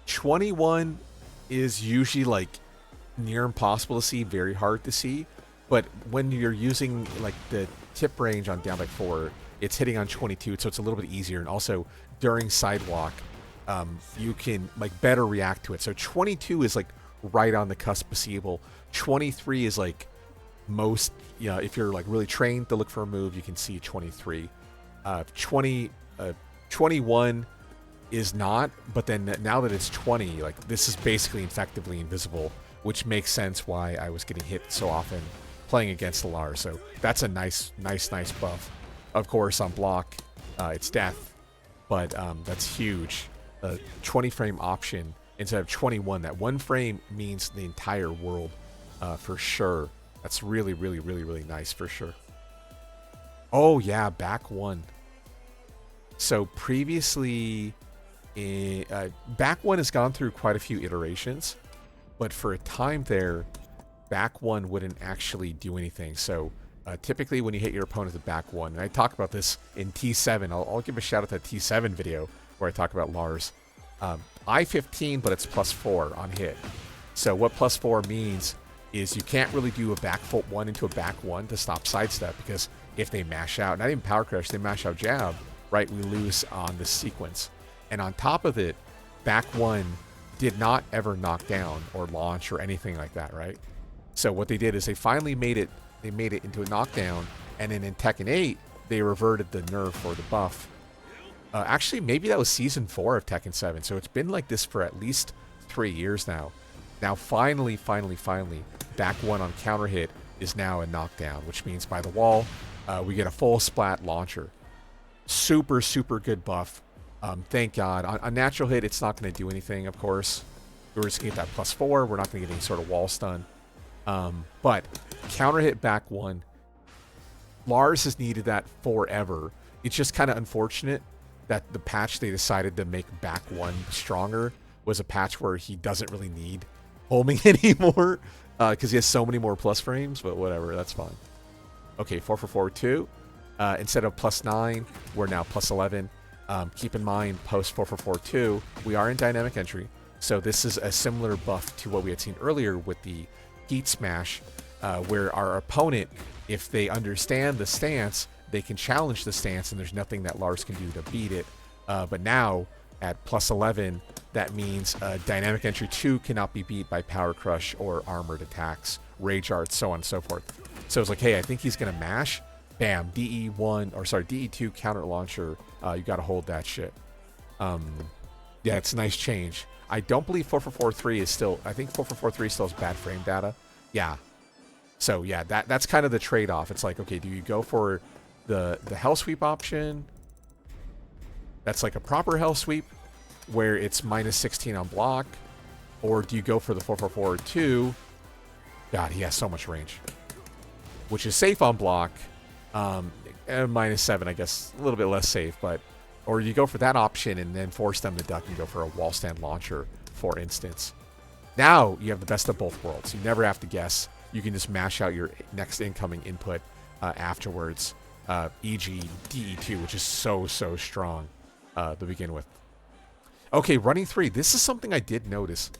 21 is usually like near impossible to see, very hard to see. But when you're using like the tip range on down back 4, it's hitting on 22, so it's a little bit easier. And also during sidewalk, you can like better react to it. So 22 is like right on the cusp of seeable. 23 is like most, you know, if you're like really trained to look for a move, you can see 23. 21 is not, but then now that it's 20, like this is basically effectively invisible, which makes sense why I was getting hit so often playing against the Lars. So that's a nice buff. Of course, on block, it's death, but that's huge. 20 frame option instead of 21. That one frame means the entire world for sure. That's really nice for sure. Oh yeah, back 1. So previously, back 1 has gone through quite a few iterations, but for a time there, back 1 wouldn't actually do anything. So typically when you hit your opponent at back 1, and I talk about this in T7, I'll give a shout out to that T7 video where I talk about Lars. I-15, but it's +4 on hit. So what +4 means is you can't really do a back foot 1 into a back 1 to stop sidestep, because if they mash out, not even power crush, they mash out jab, right, we lose on this sequence. And on top of it, back 1 did not ever knock down or launch or anything like that, right? So what they did is they finally made it into a knockdown, and then in Tekken 8, they reverted the nerf or the buff. Actually, maybe that was Season 4 of Tekken 7, so it's been like this for at least 3 years now. Now finally, back 1 on counter hit is now a knockdown, which means by the wall, we get a full splat launcher. Super good buff. Thank God. On natural hit, it's not going to do anything, of course. We're just going to get that +4. We're not going to get any sort of wall stun. But counter hit back 1, Lars has needed that forever. It's just kind of unfortunate that the patch they decided to make back 1 stronger was a patch where he doesn't really need homing anymore, because he has so many more plus frames, but whatever, that's fine. Okay, 4-4-4-2. Instead of +9, we're now +11. Keep in mind, post 4-4-4-2, we are in dynamic entry, so this is a similar buff to what we had seen earlier with the heat smash, where our opponent, if they understand the stance, they can challenge the stance, and there's nothing that Lars can do to beat it. But now, at +11, that means dynamic entry 2 cannot be beat by power crush or armored attacks, rage arts, so on and so forth. So it's like, hey, I think he's gonna mash. Bam, DE2 counter launcher. You gotta hold that shit. Yeah, it's a nice change. I don't believe 4-4-4-3 is still. I think 4-4-4-3 still has bad frame data. Yeah. So yeah, that's kind of the trade-off. It's like, okay, do you go for the hell sweep option? That's like a proper hell sweep, where it's -16 on block, or do you go for the 4-4-4-2? God, he has so much range, which is safe on block. -7, I guess, a little bit less safe, but or you go for that option and then force them to duck and go for a wall stand launcher, for instance. Now you have the best of both worlds. You never have to guess. You can just mash out your next incoming input afterwards, e.g. DE2, which is so strong to begin with. Okay, running 3. This is something I did notice.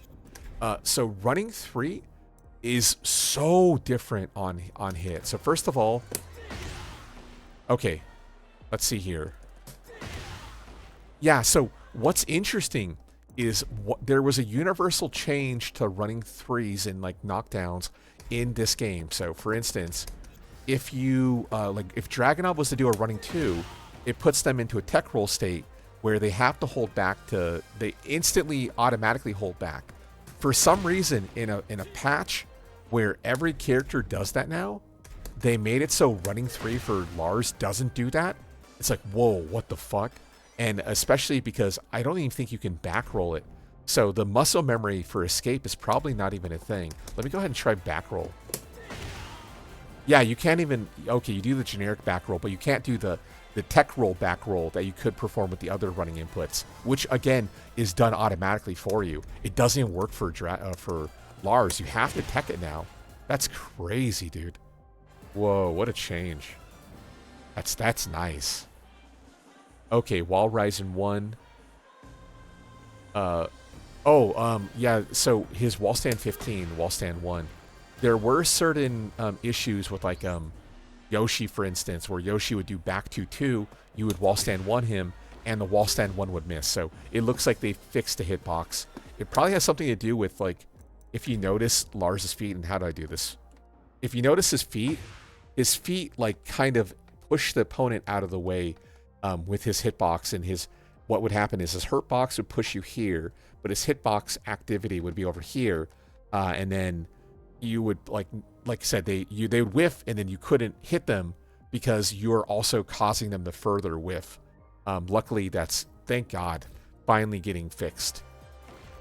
So running 3 is so different on hit. So first of all, okay, let's see here. Yeah, so what's interesting is there was a universal change to running 3s and like knockdowns in this game. So for instance, if you if Dragunov was to do a running 2, it puts them into a tech roll state where they have to hold back they instantly automatically hold back. For some reason in a patch where every character does that now, they made it so running 3 for Lars doesn't do that. It's like, whoa, what the fuck? And especially because I don't even think you can backroll it. So the muscle memory for escape is probably not even a thing. Let me go ahead and try backroll. Yeah, you can't even... Okay, you do the generic backroll, but you can't do the tech roll backroll that you could perform with the other running inputs, which, again, is done automatically for you. It doesn't even work for Lars. You have to tech it now. That's crazy, dude. Whoa, what a change. That's nice. Okay, wall rise in 1. Yeah, so his wall stand 15, wall stand 1. There were certain issues with like Yoshi, for instance, where Yoshi would do back 2-2, you would wall stand 1 him, and the wall stand 1 would miss. So it looks like they fixed the hitbox. It probably has something to do with like, if you notice Lars's feet, and how do I do this? If you notice his feet like kind of push the opponent out of the way with his hitbox, and what would happen is his hurtbox would push you here, but his hitbox activity would be over here, and then you would like I said, they would whiff, and then you couldn't hit them because you're also causing them to further whiff. Luckily, that's, thank God, finally getting fixed.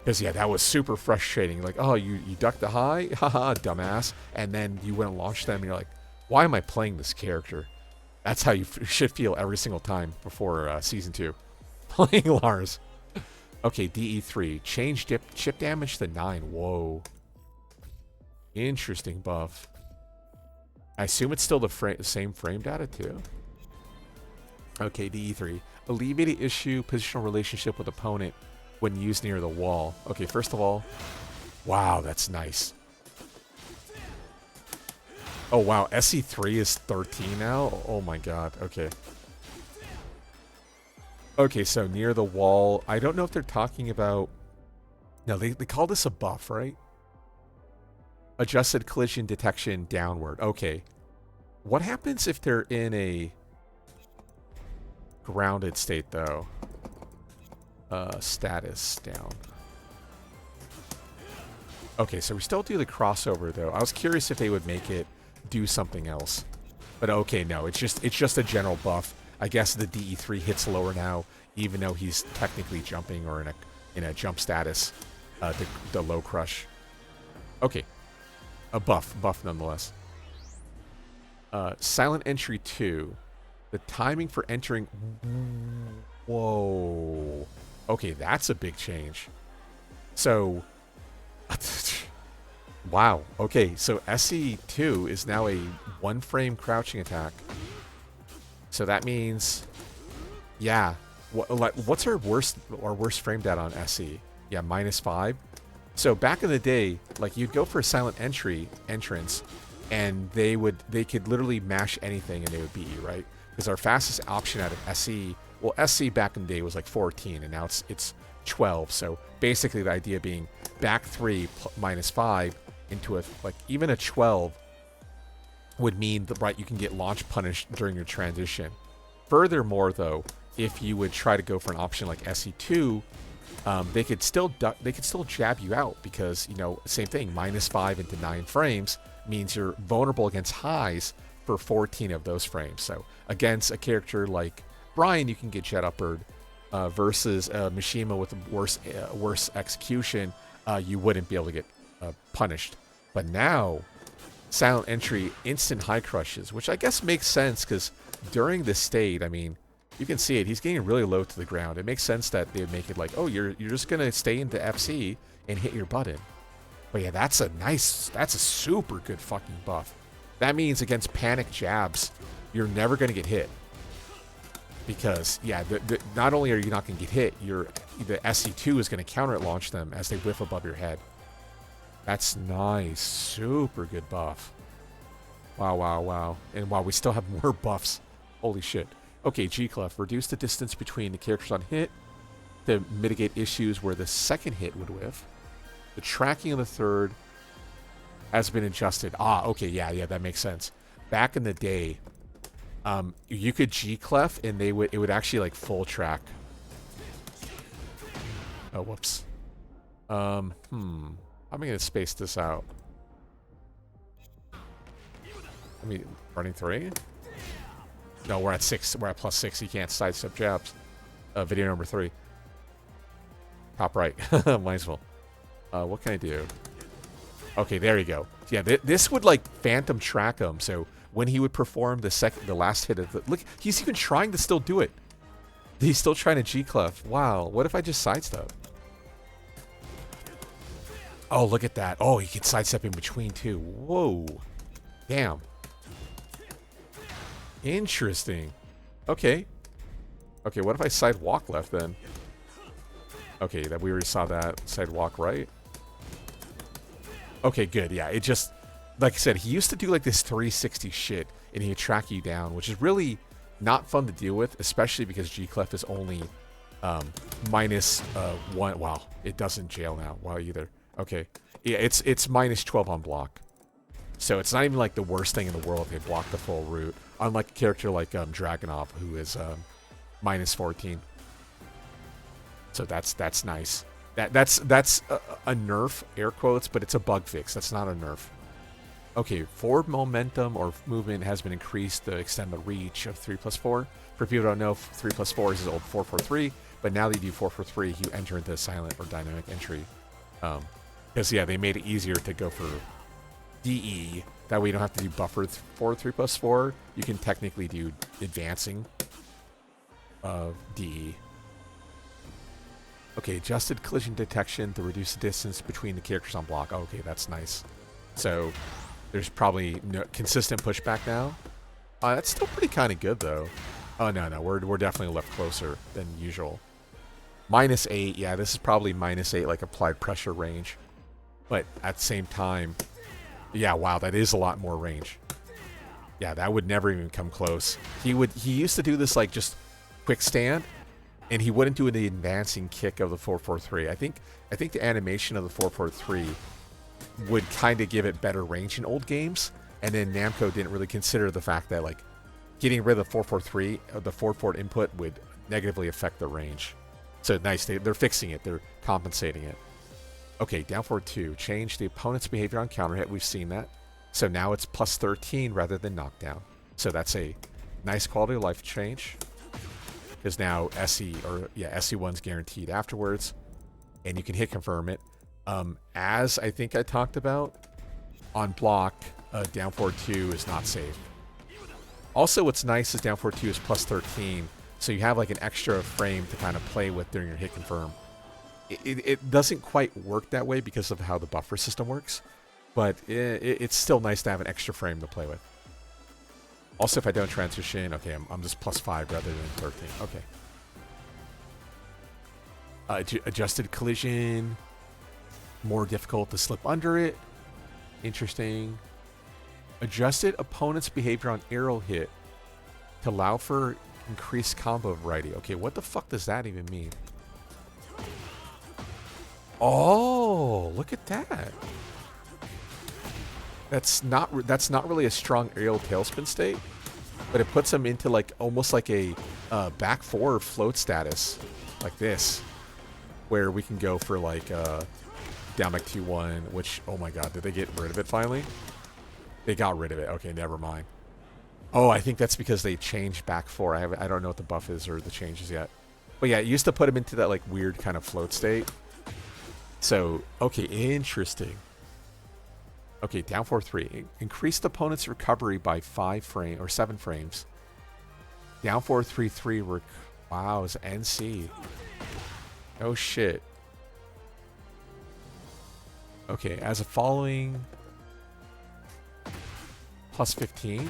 Because yeah, that was super frustrating. Like, oh, you ducked the high, haha, dumbass, and then you went and launched them, and you're like, why am I playing this character? That's how you should feel every single time before Season 2. Playing Lars. Okay, DE3. Change chip damage to 9. Whoa. Interesting buff. I assume it's still the same frame data, too. Okay, DE3. Alleviate issue, positional relationship with opponent when used near the wall. Okay, first of all, wow, that's nice. Oh, wow, SE3 is 13 now? Oh my god, okay. Okay, so near the wall, I don't know if they're talking about... No, they call this a buff, right? Adjusted collision detection downward. Okay. What happens if they're in a grounded state, though? Status down. Okay, so we still do the crossover, though. I was curious if they would make it do something else. But okay, no, it's just a general buff. I guess the DE3 hits lower now, even though he's technically jumping or in a jump status. The low crush. Okay. A buff nonetheless. Silent entry 2. The timing for entering... Whoa. Okay, that's a big change. So... Wow. Okay, so SE2 is now a 1-frame crouching attack. So that means... Yeah. What's our worst frame data on SE? Yeah, -5. So back in the day, like you'd go for a silent entrance, and they could literally mash anything and they would beat you, right? Because our fastest option out of SE, well, SE back in the day was like 14, and now it's 12. So basically, the idea being back 3 -5 into a even a 12 would mean that, right, you can get launch punished during your transition. Furthermore, though, if you would try to go for an option like SE2. They could still jab you out because, you know, same thing, -5 into 9 frames means you're vulnerable against highs for 14 of those frames. So against a character like Brian, you can get jet uppered versus Mishima with worse execution, you wouldn't be able to get punished. But now, silent entry, instant high crushes, which I guess makes sense because during this state, I mean, you can see it. He's getting really low to the ground. It makes sense that they would make it like, oh, you're just going to stay into FC and hit your button. But yeah, that's a super good fucking buff. That means against panic jabs, you're never going to get hit. Because, yeah, not only are you not going to get hit, the SC2 is going to counter launch them as they whiff above your head. That's nice. Super good buff. Wow, wow, wow. And wow, we still have more buffs. Holy shit. Okay, G-Clef. Reduce the distance between the characters on hit to mitigate issues where the second hit would whiff. The tracking of the third has been adjusted. Ah, okay, yeah, that makes sense. Back in the day, you could G-Clef and it would actually like full track. Oh, whoops. How am I gonna space this out? I mean, running 3? No, we're at 6. We're at +6. You can't sidestep jabs. Video number 3. Top right. Might as well. What can I do? Okay, there you go. Yeah, this would like phantom track him. So when he would perform the last hit of the look, he's even trying to still do it. He's still trying to G-Clef. Wow. What if I just sidestep? Oh, look at that. Oh, he can sidestep in between too. Whoa. Damn. Interesting. Okay. Okay, what if I side walk left then? Okay, that we already saw that. Side walk right. Okay, good. Yeah, it just, like I said, he used to do like this 360 shit and he'd track you down, which is really not fun to deal with, especially because G-Clef is only -1. Wow, it doesn't jail now. Wow, either. Okay. Yeah, it's -12 on block. So it's not even like the worst thing in the world if they block the full route. Unlike a character like Dragunov, who is -14. So that's nice. That's a nerf, air quotes, but it's a bug fix. That's not a nerf. Okay, forward momentum or movement has been increased to extend the reach of 3+4. For people who don't know, 3+4 is his old 4-4-3, but now they do 4-4-3, you enter into silent or dynamic entry. Because, yeah, they made it easier to go for DE. That way you don't have to do buffer for 3+4. You can technically do advancing of DE. Okay, adjusted collision detection to reduce the distance between the characters on block. Oh, okay, that's nice. So there's probably no consistent pushback now. That's still pretty kind of good though. Oh no, we're definitely left closer than usual. -8, yeah, this is probably -8 like applied pressure range. But at the same time, yeah, wow, that is a lot more range. Yeah, that would never even come close. He used to do this like just quick stand, and he wouldn't do the advancing kick of the 4-4-3. I think the animation of the 4-4-3 would kind of give it better range in old games, and then Namco didn't really consider the fact that like getting rid of the 4-4-3, the forward input would negatively affect the range. So nice, they're fixing it, they're compensating it. Okay, down forward 2, change the opponent's behavior on counter hit. We've seen that. So now it's +13 rather than knockdown. So that's a nice quality of life change. Because now SC1's guaranteed afterwards, and you can hit confirm it. As I think I talked about, on block, down forward 2 is not safe. Also, what's nice is down forward 2 is +13, so you have like an extra frame to kind of play with during your hit confirm. It doesn't quite work that way because of how the buffer system works, but it's still nice to have an extra frame to play with. Also, if I don't transition, okay, I'm just +5 rather than 13. Okay. Adjusted collision. More difficult to slip under it. Interesting. Adjusted opponent's behavior on arrow hit to allow for increased combo variety. Okay, what the fuck does that even mean? Oh, look at that. That's not really a strong aerial tailspin state, but it puts them into like almost like a back 4 float status, like this, where we can go for like down back 2-1. Which, oh my god, did they get rid of it finally? They got rid of it. Okay, never mind. Oh, I think that's because they changed back 4. I don't know what the buff is or the changes yet, but yeah, it used to put them into that like weird kind of float state. So okay, interesting. Okay, down 4-3. Increased opponent's recovery by 5 frames or 7 frames. Down 4-3-3. Wow, it's NC. Oh shit. Okay, as a following... Plus 15?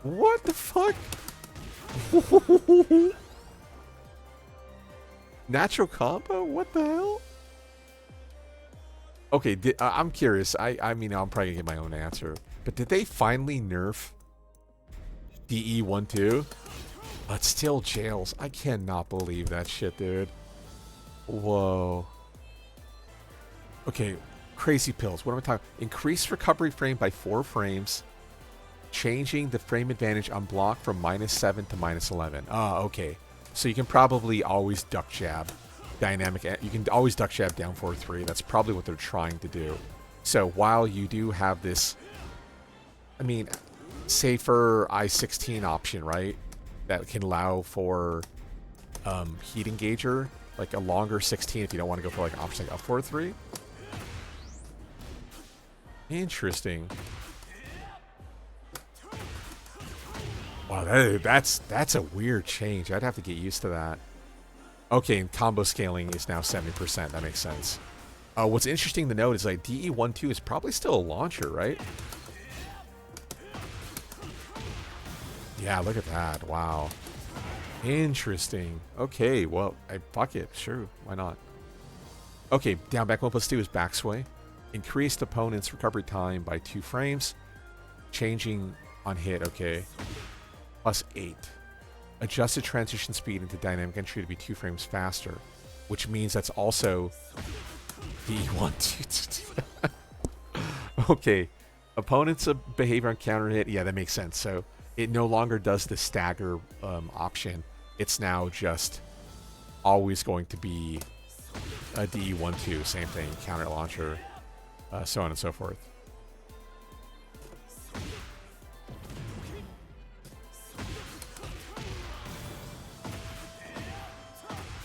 What the fuck? Natural combo? What the hell? Okay, I'm curious. I mean, I'm probably gonna get my own answer. But did they finally nerf DE12? But still jails. I cannot believe that shit, dude. Whoa. Okay, crazy pills. What am I talking? Increase recovery frame by 4 frames. Changing the frame advantage on block from -7 to -11. Ah, okay. So you can probably always duck jab. Dynamic. You can always duck jab down 4-3. That's probably what they're trying to do. So while you do have this, I mean, safer I-16 option, right? That can allow for heat engager, like a longer 16 if you don't want to go for like an option like a 4-3. Interesting. Wow, that's a weird change. I'd have to get used to that. Okay, and combo scaling is now 70%. That makes sense. What's interesting to note is like DE12 is probably still a launcher, right? Yeah, look at that. Wow. Interesting. Okay, well, fuck it. Sure, why not? Okay, down back 1+2 is back sway. Increased opponent's recovery time by 2 frames. Changing on hit, okay. +8. Adjusted transition speed into dynamic entry to be 2 frames faster, which means that's also D1. Okay. Opponent's behavior on counter hit. Yeah, that makes sense. So it no longer does the stagger option. It's now just always going to be a DE12. Same thing. Counter launcher. So on and so forth.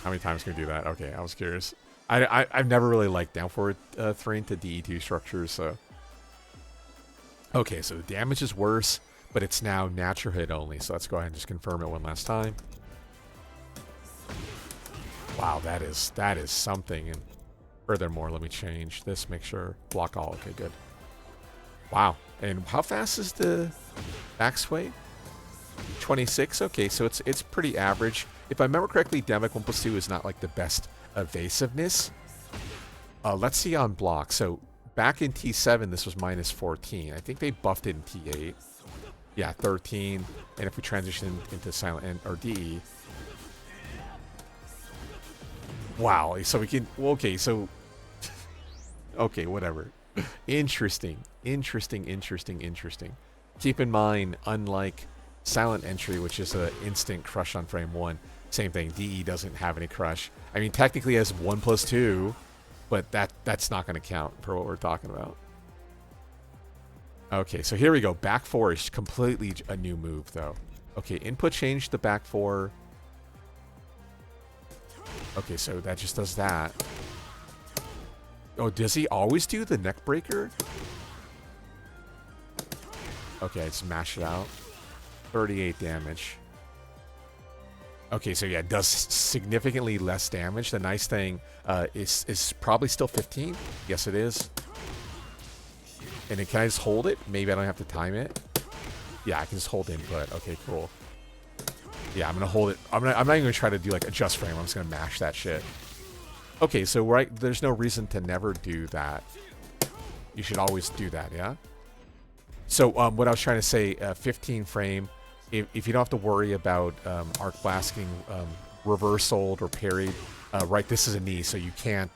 How many times can we do that? Okay, I was curious. I've never really liked down forward 3 into DE2 structures, so. Okay, so the damage is worse, but it's now natural hit only. So let's go ahead and just confirm it one last time. Wow, that is something. And furthermore, let me change this. Make sure block all. Okay, good. Wow. And how fast is the back sway? 26. Okay, so it's pretty average. If I remember correctly, Dynamic 1+2 is not like the best evasiveness. Let's see on block. So back in T7, this was -14. I think they buffed it in T8. Yeah, 13. And if we transition into silent or DE. Wow. So we can. Well, okay. So. Okay. Whatever. Interesting. Keep in mind, unlike silent entry, which is an instant crush on frame 1. Same thing. DE doesn't have any crush. I mean, technically it has 1+2, but that's not going to count for what we're talking about. Okay, so here we go. Back 4 is completely a new move, though. Okay, input change to back 4. Okay, so that just does that. Oh, does he always do the neck breaker? Okay, let's mash it out. 38 damage. Okay, so yeah, it does significantly less damage. The nice thing is probably still 15. Yes, it is. And then can I just hold it? Maybe I don't have to time it. Yeah, I can just hold input. Okay, cool. Yeah, I'm gonna hold it. I'm not even gonna try to do like adjust frame. I'm just gonna mash that shit. Okay, so right, there's no reason to never do that. You should always do that, yeah? So what I was trying to say, 15 frame, if you don't have to worry about arc blasting reversaled or parried, right, this is a knee, so you can't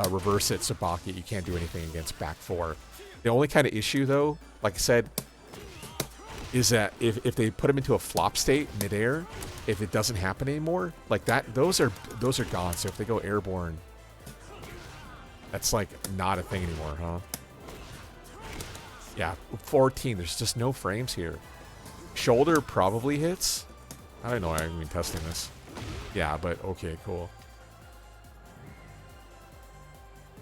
reverse it, sabaki it. You can't do anything against back 4. The only kind of issue, though, like I said, is that if they put him into a flop state midair, if it doesn't happen anymore, like that, those are gone. So if they go airborne, that's like not a thing anymore, huh? Yeah, 14. There's just no frames here. Shoulder probably hits. I don't know. I haven't been testing this. Yeah, but okay, cool.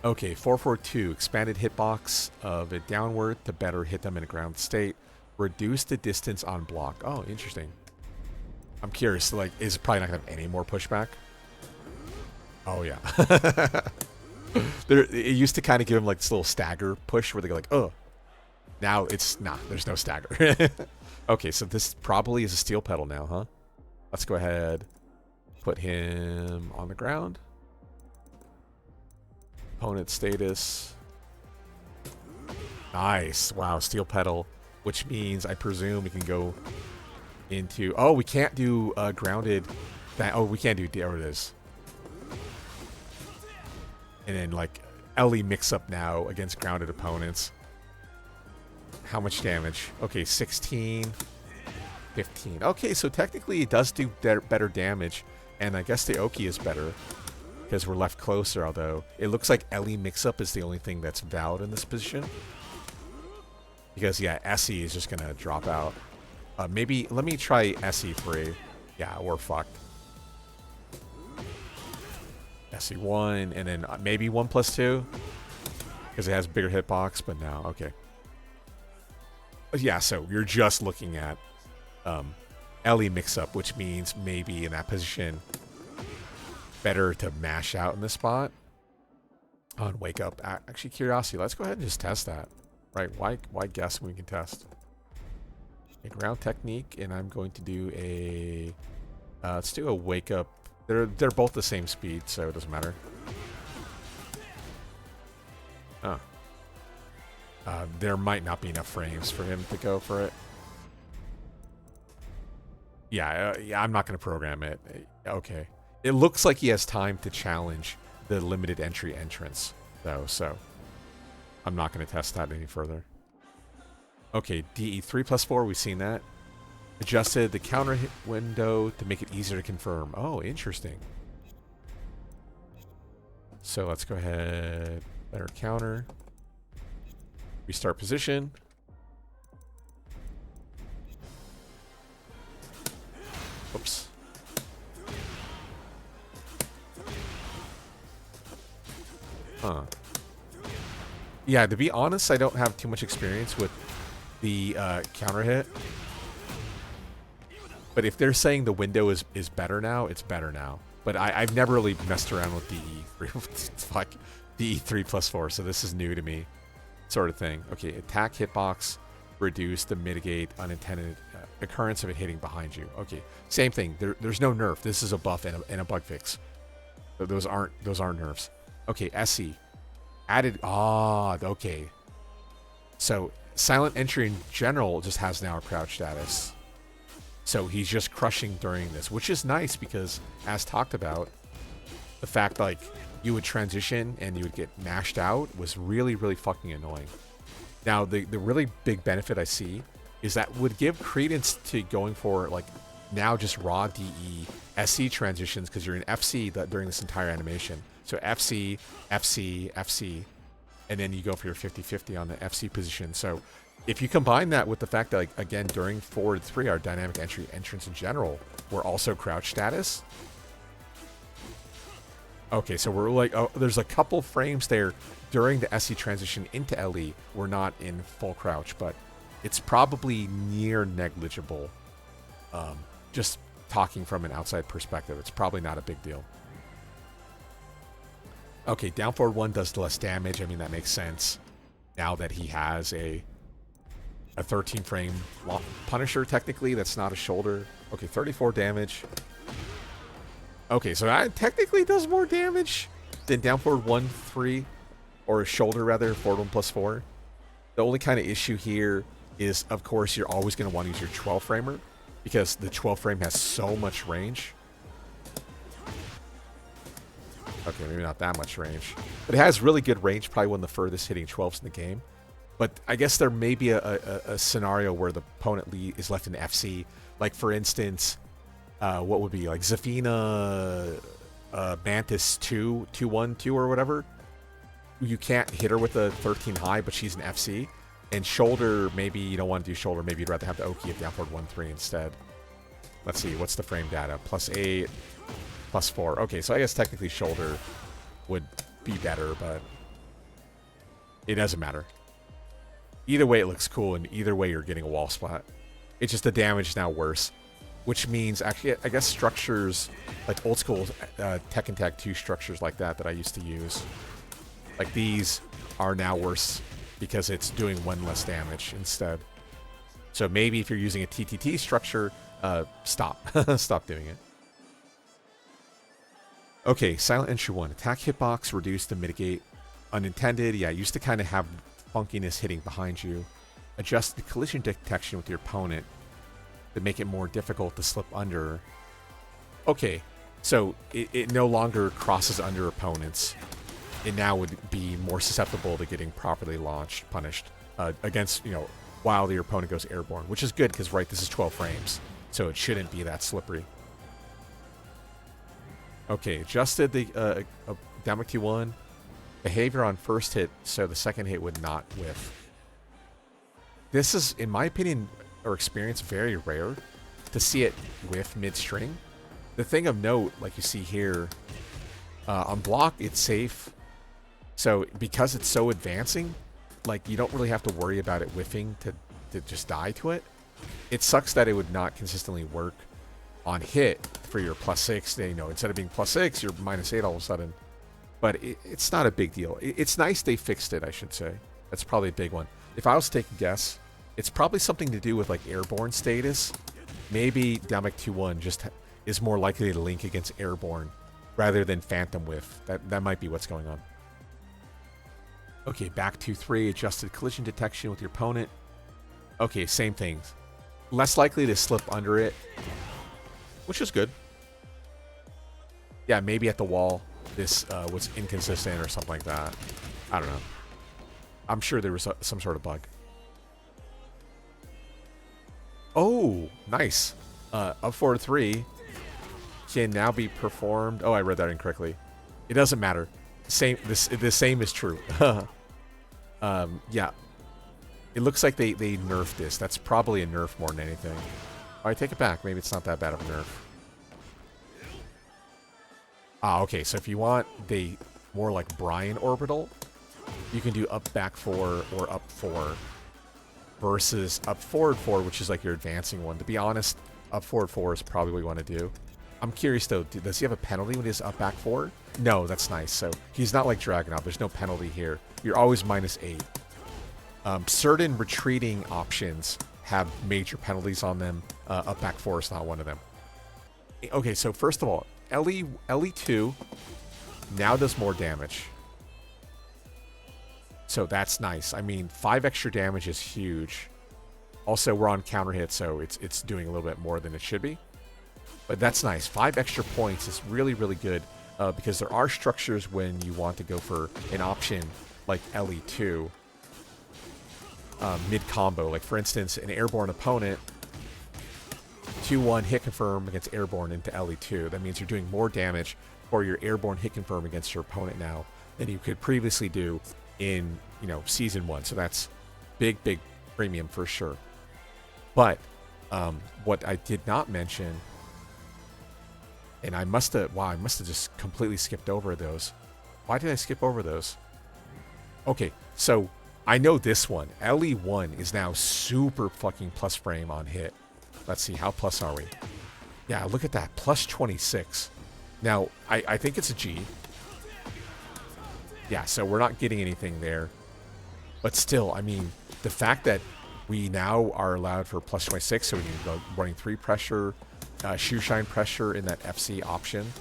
Okay, 442. Expanded hitbox of it downward to better hit them in a ground state. Reduce the distance on block. Oh, interesting. I'm curious. Like, is it probably not gonna have any more pushback? Oh yeah. It used to kind of give him like this little stagger push where they go like, oh. Now it's not. There's no stagger. Okay, so this probably is a steel pedal now, huh? Let's go ahead. Put him on the ground. Opponent status. Nice. Wow, steel pedal. Which means I presume we can go into... Oh, we can't do grounded... Oh, we can't do... There it is. And then, like, LE mix-up now against grounded opponents. How much damage? Okay, 16, 15. Okay, so technically it does do better damage. And I guess the Oki is better because we're left closer, although it looks like LE mix-up is the only thing that's valid in this position. Because, yeah, SE is just going to drop out. Maybe, let me try SE3. Yeah, we're fucked. SE1, and then maybe 1+2. Because it has bigger hitbox, but no, okay. Yeah, so you're just looking at LE mix-up, which means maybe in that position, better to mash out in this spot. On wake up. Actually, curiosity, let's go ahead and just test that. Right, why guess when we can test? A ground technique, and I'm going to do a... let's do a wake up. They're both the same speed, so it doesn't matter. Oh. There might not be enough frames for him to go for it. Yeah, I'm not going to program it. Okay. It looks like he has time to challenge the limited entry entrance, though, so I'm not going to test that any further. Okay, DE 3+4, we've seen that. Adjusted the counter hit window to make it easier to confirm. Oh, interesting. So let's go ahead. Better counter. Restart position. Oops. Huh. Yeah, to be honest, I don't have too much experience with the counter hit. But if they're saying the window is better now, it's better now. But I've never really messed around with DE. Fuck. DE 3+4, so this is new to me. Sort of thing. Okay, attack hitbox reduce to mitigate unintended occurrence of it hitting behind you. Okay, same thing. There's no nerf. This is a buff and a bug fix. Those aren't nerfs. Okay, SE added. Okay. So silent entry in general just has now a crouch status. So he's just crushing during this, which is nice because, as talked about, the fact like you would transition and you would get mashed out was really, really fucking annoying. Now, the really big benefit I see is that would give credence to going for like now just raw DE SC transitions because you're in FC during this entire animation. So FC, FC, FC, and then you go for your 50-50 on the FC position. So if you combine that with the fact that, like, again, during forward 3, our dynamic entrance in general, we're also crouch status. Okay, so we're like, oh, there's a couple frames there during the SC transition into LE. We're not in full crouch, but it's probably near negligible. Just talking from an outside perspective, it's probably not a big deal. Okay, down forward 1 does less damage. I mean, that makes sense now that he has a 13 frame Punisher, technically. That's not a shoulder. Okay, 34 damage. Okay, so that technically does more damage than down forward 1, 3, or a shoulder rather, forward 1+4. The only kind of issue here is, of course, you're always going to want to use your 12 framer because the 12 frame has so much range. Okay, maybe not that much range, but it has really good range. Probably one of the furthest hitting 12s in the game. But I guess there may be a scenario where the opponent is left in FC. Like, for instance, what would be like Zafina Mantis 2-1-2 or whatever. You can't hit her with a 13 high, but she's an FC. And shoulder, maybe you don't want to do shoulder. Maybe you'd rather have the Oki of down forward 1-3 instead. Let's see, what's the frame data? +8, +4. Okay, so I guess technically shoulder would be better, but it doesn't matter. Either way, it looks cool, and either way, you're getting a wall splat. It's just the damage is now worse, which means, actually, I guess structures, like old school Tekken Tag 2 structures like that I used to use, Like these are now worse because it's doing 1 less damage instead. So maybe if you're using a TTT structure, stop. Stop doing it. Okay, Silent Entry 1. Attack hitbox reduced to mitigate unintended. Yeah, used to kind of have funkiness hitting behind you. Adjust the collision detection with your opponent to make it more difficult to slip under. Okay, so it no longer crosses under opponents. It now would be more susceptible to getting properly launched, punished against, while your opponent goes airborne, which is good because, right, this is 12 frames, so it shouldn't be that slippery. Okay, adjusted the Damic T1 behavior on first hit, so the second hit would not whiff. This is, in my opinion or experience, very rare to see it whiff mid-string. The thing of note, like you see here, on block, it's safe. So because it's so advancing, like you don't really have to worry about it whiffing to just die to it. It sucks that it would not consistently work on hit for your +6. Instead of being +6, you're -8 all of a sudden. But it's not a big deal. It's nice they fixed it, I should say. That's probably a big one. If I was to take a guess, it's probably something to do with like airborne status. Maybe Damic T1 just is more likely to link against airborne rather than phantom whiff. That might be what's going on. Okay, back to 3, adjusted collision detection with your opponent. Okay, same things. Less likely to slip under it, which is good. Yeah, maybe at the wall this was inconsistent or something like that. I don't know. I'm sure there was some sort of bug. Oh, nice. Up forward 3 can now be performed. Oh, I read that incorrectly. It doesn't matter. The same is true. Yeah. It looks like they nerfed this. That's probably a nerf more than anything. I take it back. Maybe it's not that bad of a nerf. Ah, okay. So if you want the more like Brian orbital, you can do up back 4 or up 4 versus up forward 4, which is like your advancing one. To be honest, up forward 4 is probably what you want to do. I'm curious though, does he have a penalty when he's up back 4? No, that's nice. So he's not like Dragunov. There's no penalty here. You're always -8. Certain retreating options have major penalties on them. Up back 4 is not one of them. Okay, so first of all, LE2 now does more damage. So that's nice. I mean, 5 extra damage is huge. Also, we're on counter hit, so it's doing a little bit more than it should be. But that's nice. 5 extra points is really, really good because there are structures when you want to go for an option like LE2 mid-combo. Like, for instance, an airborne opponent, 2-1 hit confirm against airborne into LE2. That means you're doing more damage for your airborne hit confirm against your opponent now than you could previously do in, Season 1. So that's big, big premium for sure. But what I did not mention, and I must have just completely skipped over those. Why did I skip over those? Okay, so I know this one. LE1 is now super fucking plus frame on hit. Let's see, how plus are we? Yeah, look at that, plus 26. Now, I think it's a G. Yeah, so we're not getting anything there. But still, I mean, the fact that we now are allowed for plus 26, so we can go running 3 pressure, shoe shine pressure in that FC option.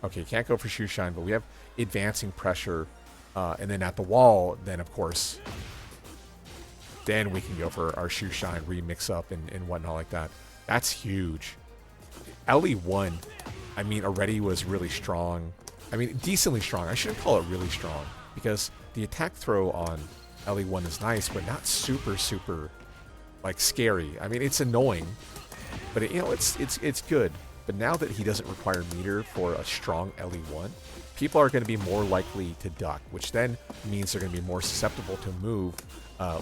Okay, can't go for shoe shine, but we have advancing pressure. And then at the wall, then of course, then we can go for our shoe shine, remix up and whatnot like that. That's huge. LE1, I mean, already was really strong. I mean, decently strong. I shouldn't call it really strong because the attack throw on LE1 is nice, but not super, super, like, scary. I mean, it's annoying, but it's good. But now that he doesn't require meter for a strong LE1, people are going to be more likely to duck, which then means they're going to be more susceptible to move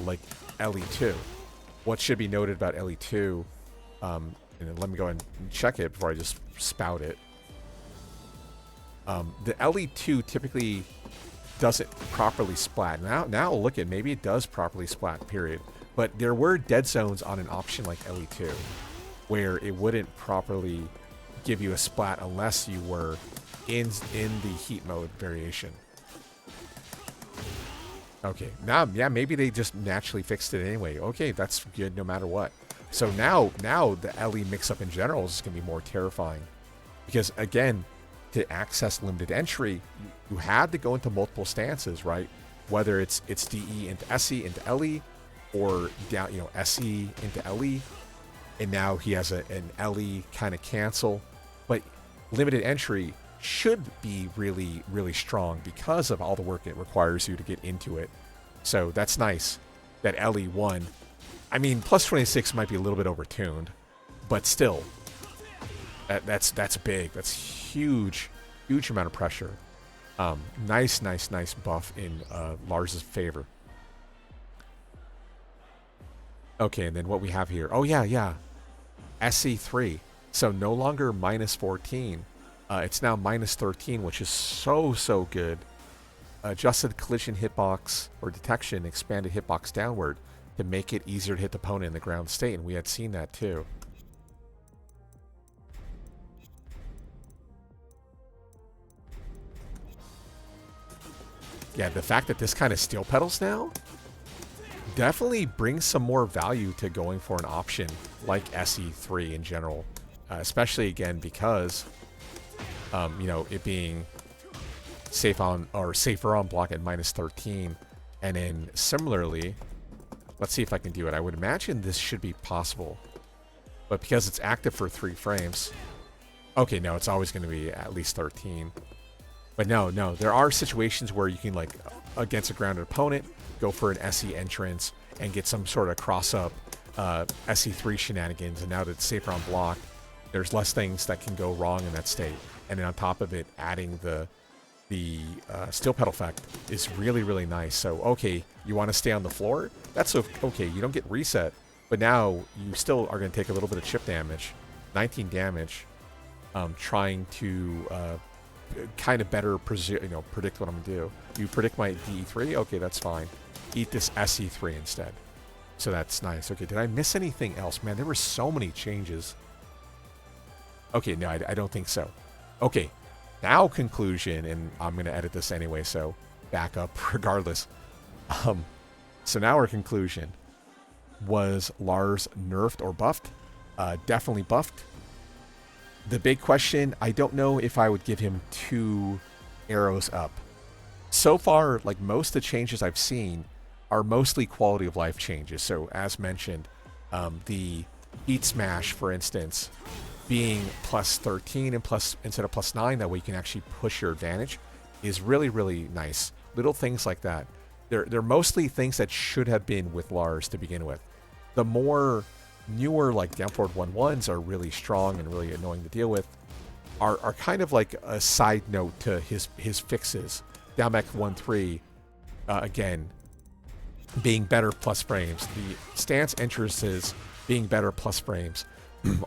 like LE2. What should be noted about LE2, and let me go ahead and check it before I just spout it. The LE2 typically doesn't properly splat. Now look at, maybe it does properly splat, period. But there were dead zones on an option like LE2 where it wouldn't properly give you a splat unless you were in the heat mode variation. Okay, now, yeah, maybe they just naturally fixed it anyway. Okay, that's good no matter what. So now the LE mix-up in general is going to be more terrifying. Because, again, to access limited entry, you had to go into multiple stances, right? Whether it's DE into SE into LE, or down, SE into LE, and now he has an LE kind of cancel. But limited entry should be really, really strong because of all the work it requires you to get into it. So that's nice that LE1. I mean, plus 26 might be a little bit overtuned, but still, that's big. That's huge amount of pressure. Nice buff in Lars's favor. Okay, and then what we have here. Oh, yeah. SC3. So no longer minus 14. It's now minus 13, which is so good. Adjusted collision hitbox or detection, expanded hitbox downward to make it easier to hit the opponent in the ground state, and we had seen that too. Yeah, the fact that this kind of steel pedals now definitely brings some more value to going for an option like SE3 in general, especially again because it being safer on block at minus 13, and then similarly, let's see if I can do it. I would imagine this should be possible, but because it's active for 3 frames, okay, no, it's always going to be at least 13. But no, there are situations where you can, like, against a grounded opponent, go for an SE entrance and get some sort of cross-up SE3 shenanigans, and now that it's safer on block, there's less things that can go wrong in that state. And then on top of it, adding the steel pedal effect is really nice. So, okay, you want to stay on the floor? That's okay, you don't get reset, but now you still are going to take a little bit of chip damage. 19 damage, trying to kind of better predict what I'm going to do. You predict my DE3? Okay, that's fine. Eat this SE3 instead. So that's nice. Okay, did I miss anything else? Man, there were so many changes. Okay, no, I don't think so. Okay, now conclusion, and I'm going to edit this anyway, so back up regardless. So now our conclusion. Was Lars nerfed or buffed? Definitely buffed. The big question, I don't know if I would give him 2 arrows up. So far, like most of the changes I've seen are mostly quality of life changes. So as mentioned, the Heat Smash, for instance, being plus 13 and plus instead of plus 9, that way you can actually push your advantage, is really nice. Little things like that. They're mostly things that should have been with Lars to begin with. The more newer, like down forward 1-1s are really strong and really annoying to deal with, are kind of like a side note to his fixes. Down back 1-3, again, being better plus frames. The stance entrances being better plus frames.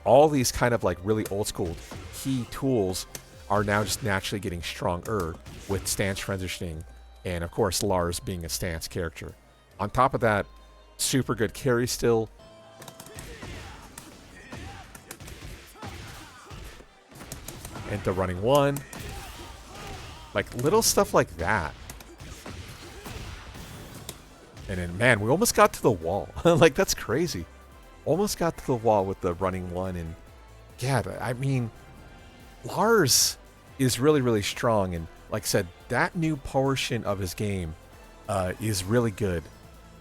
All these kind of like really old school key tools are now just naturally getting stronger with stance transitioning, and of course Lars being a stance character. On top of that, super good carry still. Into running 1. Like little stuff like that. And then, man, we almost got to the wall. Like, that's crazy. Almost got to the wall with the running 1. And yeah, I mean, Lars is really strong. And like I said, that new portion of his game is really good.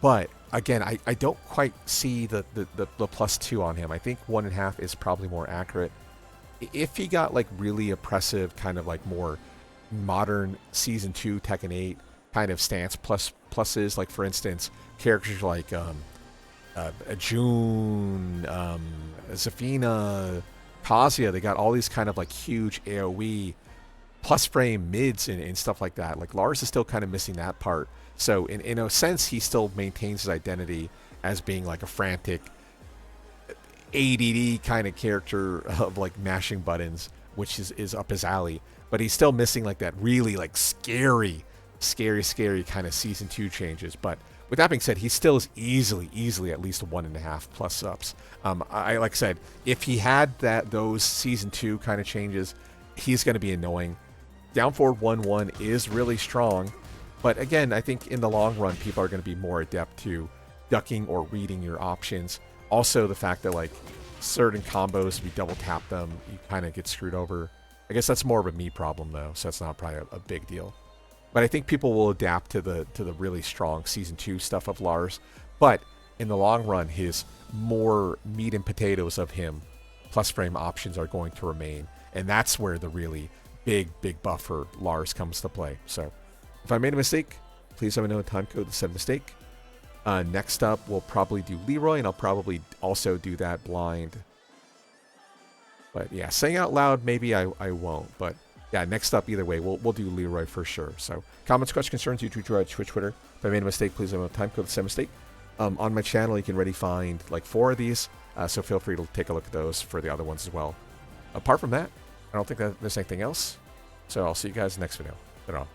But again, I don't quite see the +2 on him. I think 1.5 is probably more accurate. If he got like really oppressive, kind of like more modern Season 2 Tekken 8 kind of stance pluses, like for instance, characters like June, Zafina, Kazuya, they got all these kind of like huge AoE plus frame mids and stuff like that. Like Lars is still kind of missing that part. So in a sense, he still maintains his identity as being like a frantic ADD kind of character of like mashing buttons, which is up his alley. But he's still missing like that really like scary kind of Season 2 changes. But with that being said, he still is easily at least 1.5 plus ups. I like I said, if he had those Season 2 kind of changes, he's going to be annoying. Down forward 1-1 is really strong. But again, I think in the long run, people are going to be more adept to ducking or reading your options. Also, the fact that like certain combos, if you double tap them, you kind of get screwed over. I guess that's more of a me problem though, so that's not probably a big deal. But I think people will adapt to the really strong season 2 stuff of Lars. But in the long run, his more meat and potatoes of him plus frame options are going to remain, and that's where the really big buffer Lars comes to play. So if I made a mistake, please let me know in time code that said mistake. Next up, we'll probably do Leroy, and I'll probably also do that blind. But yeah, saying out loud, maybe I won't. But yeah, next up, either way, we'll do Leroy for sure. So comments, questions, concerns, YouTube, Twitch, Twitter. If I made a mistake, please let me know time code that said mistake. On my channel, you can already find like 4 of these, so feel free to take a look at those for the other ones as well. Apart from that, I don't think that there's anything else. So I'll see you guys next video. Bye.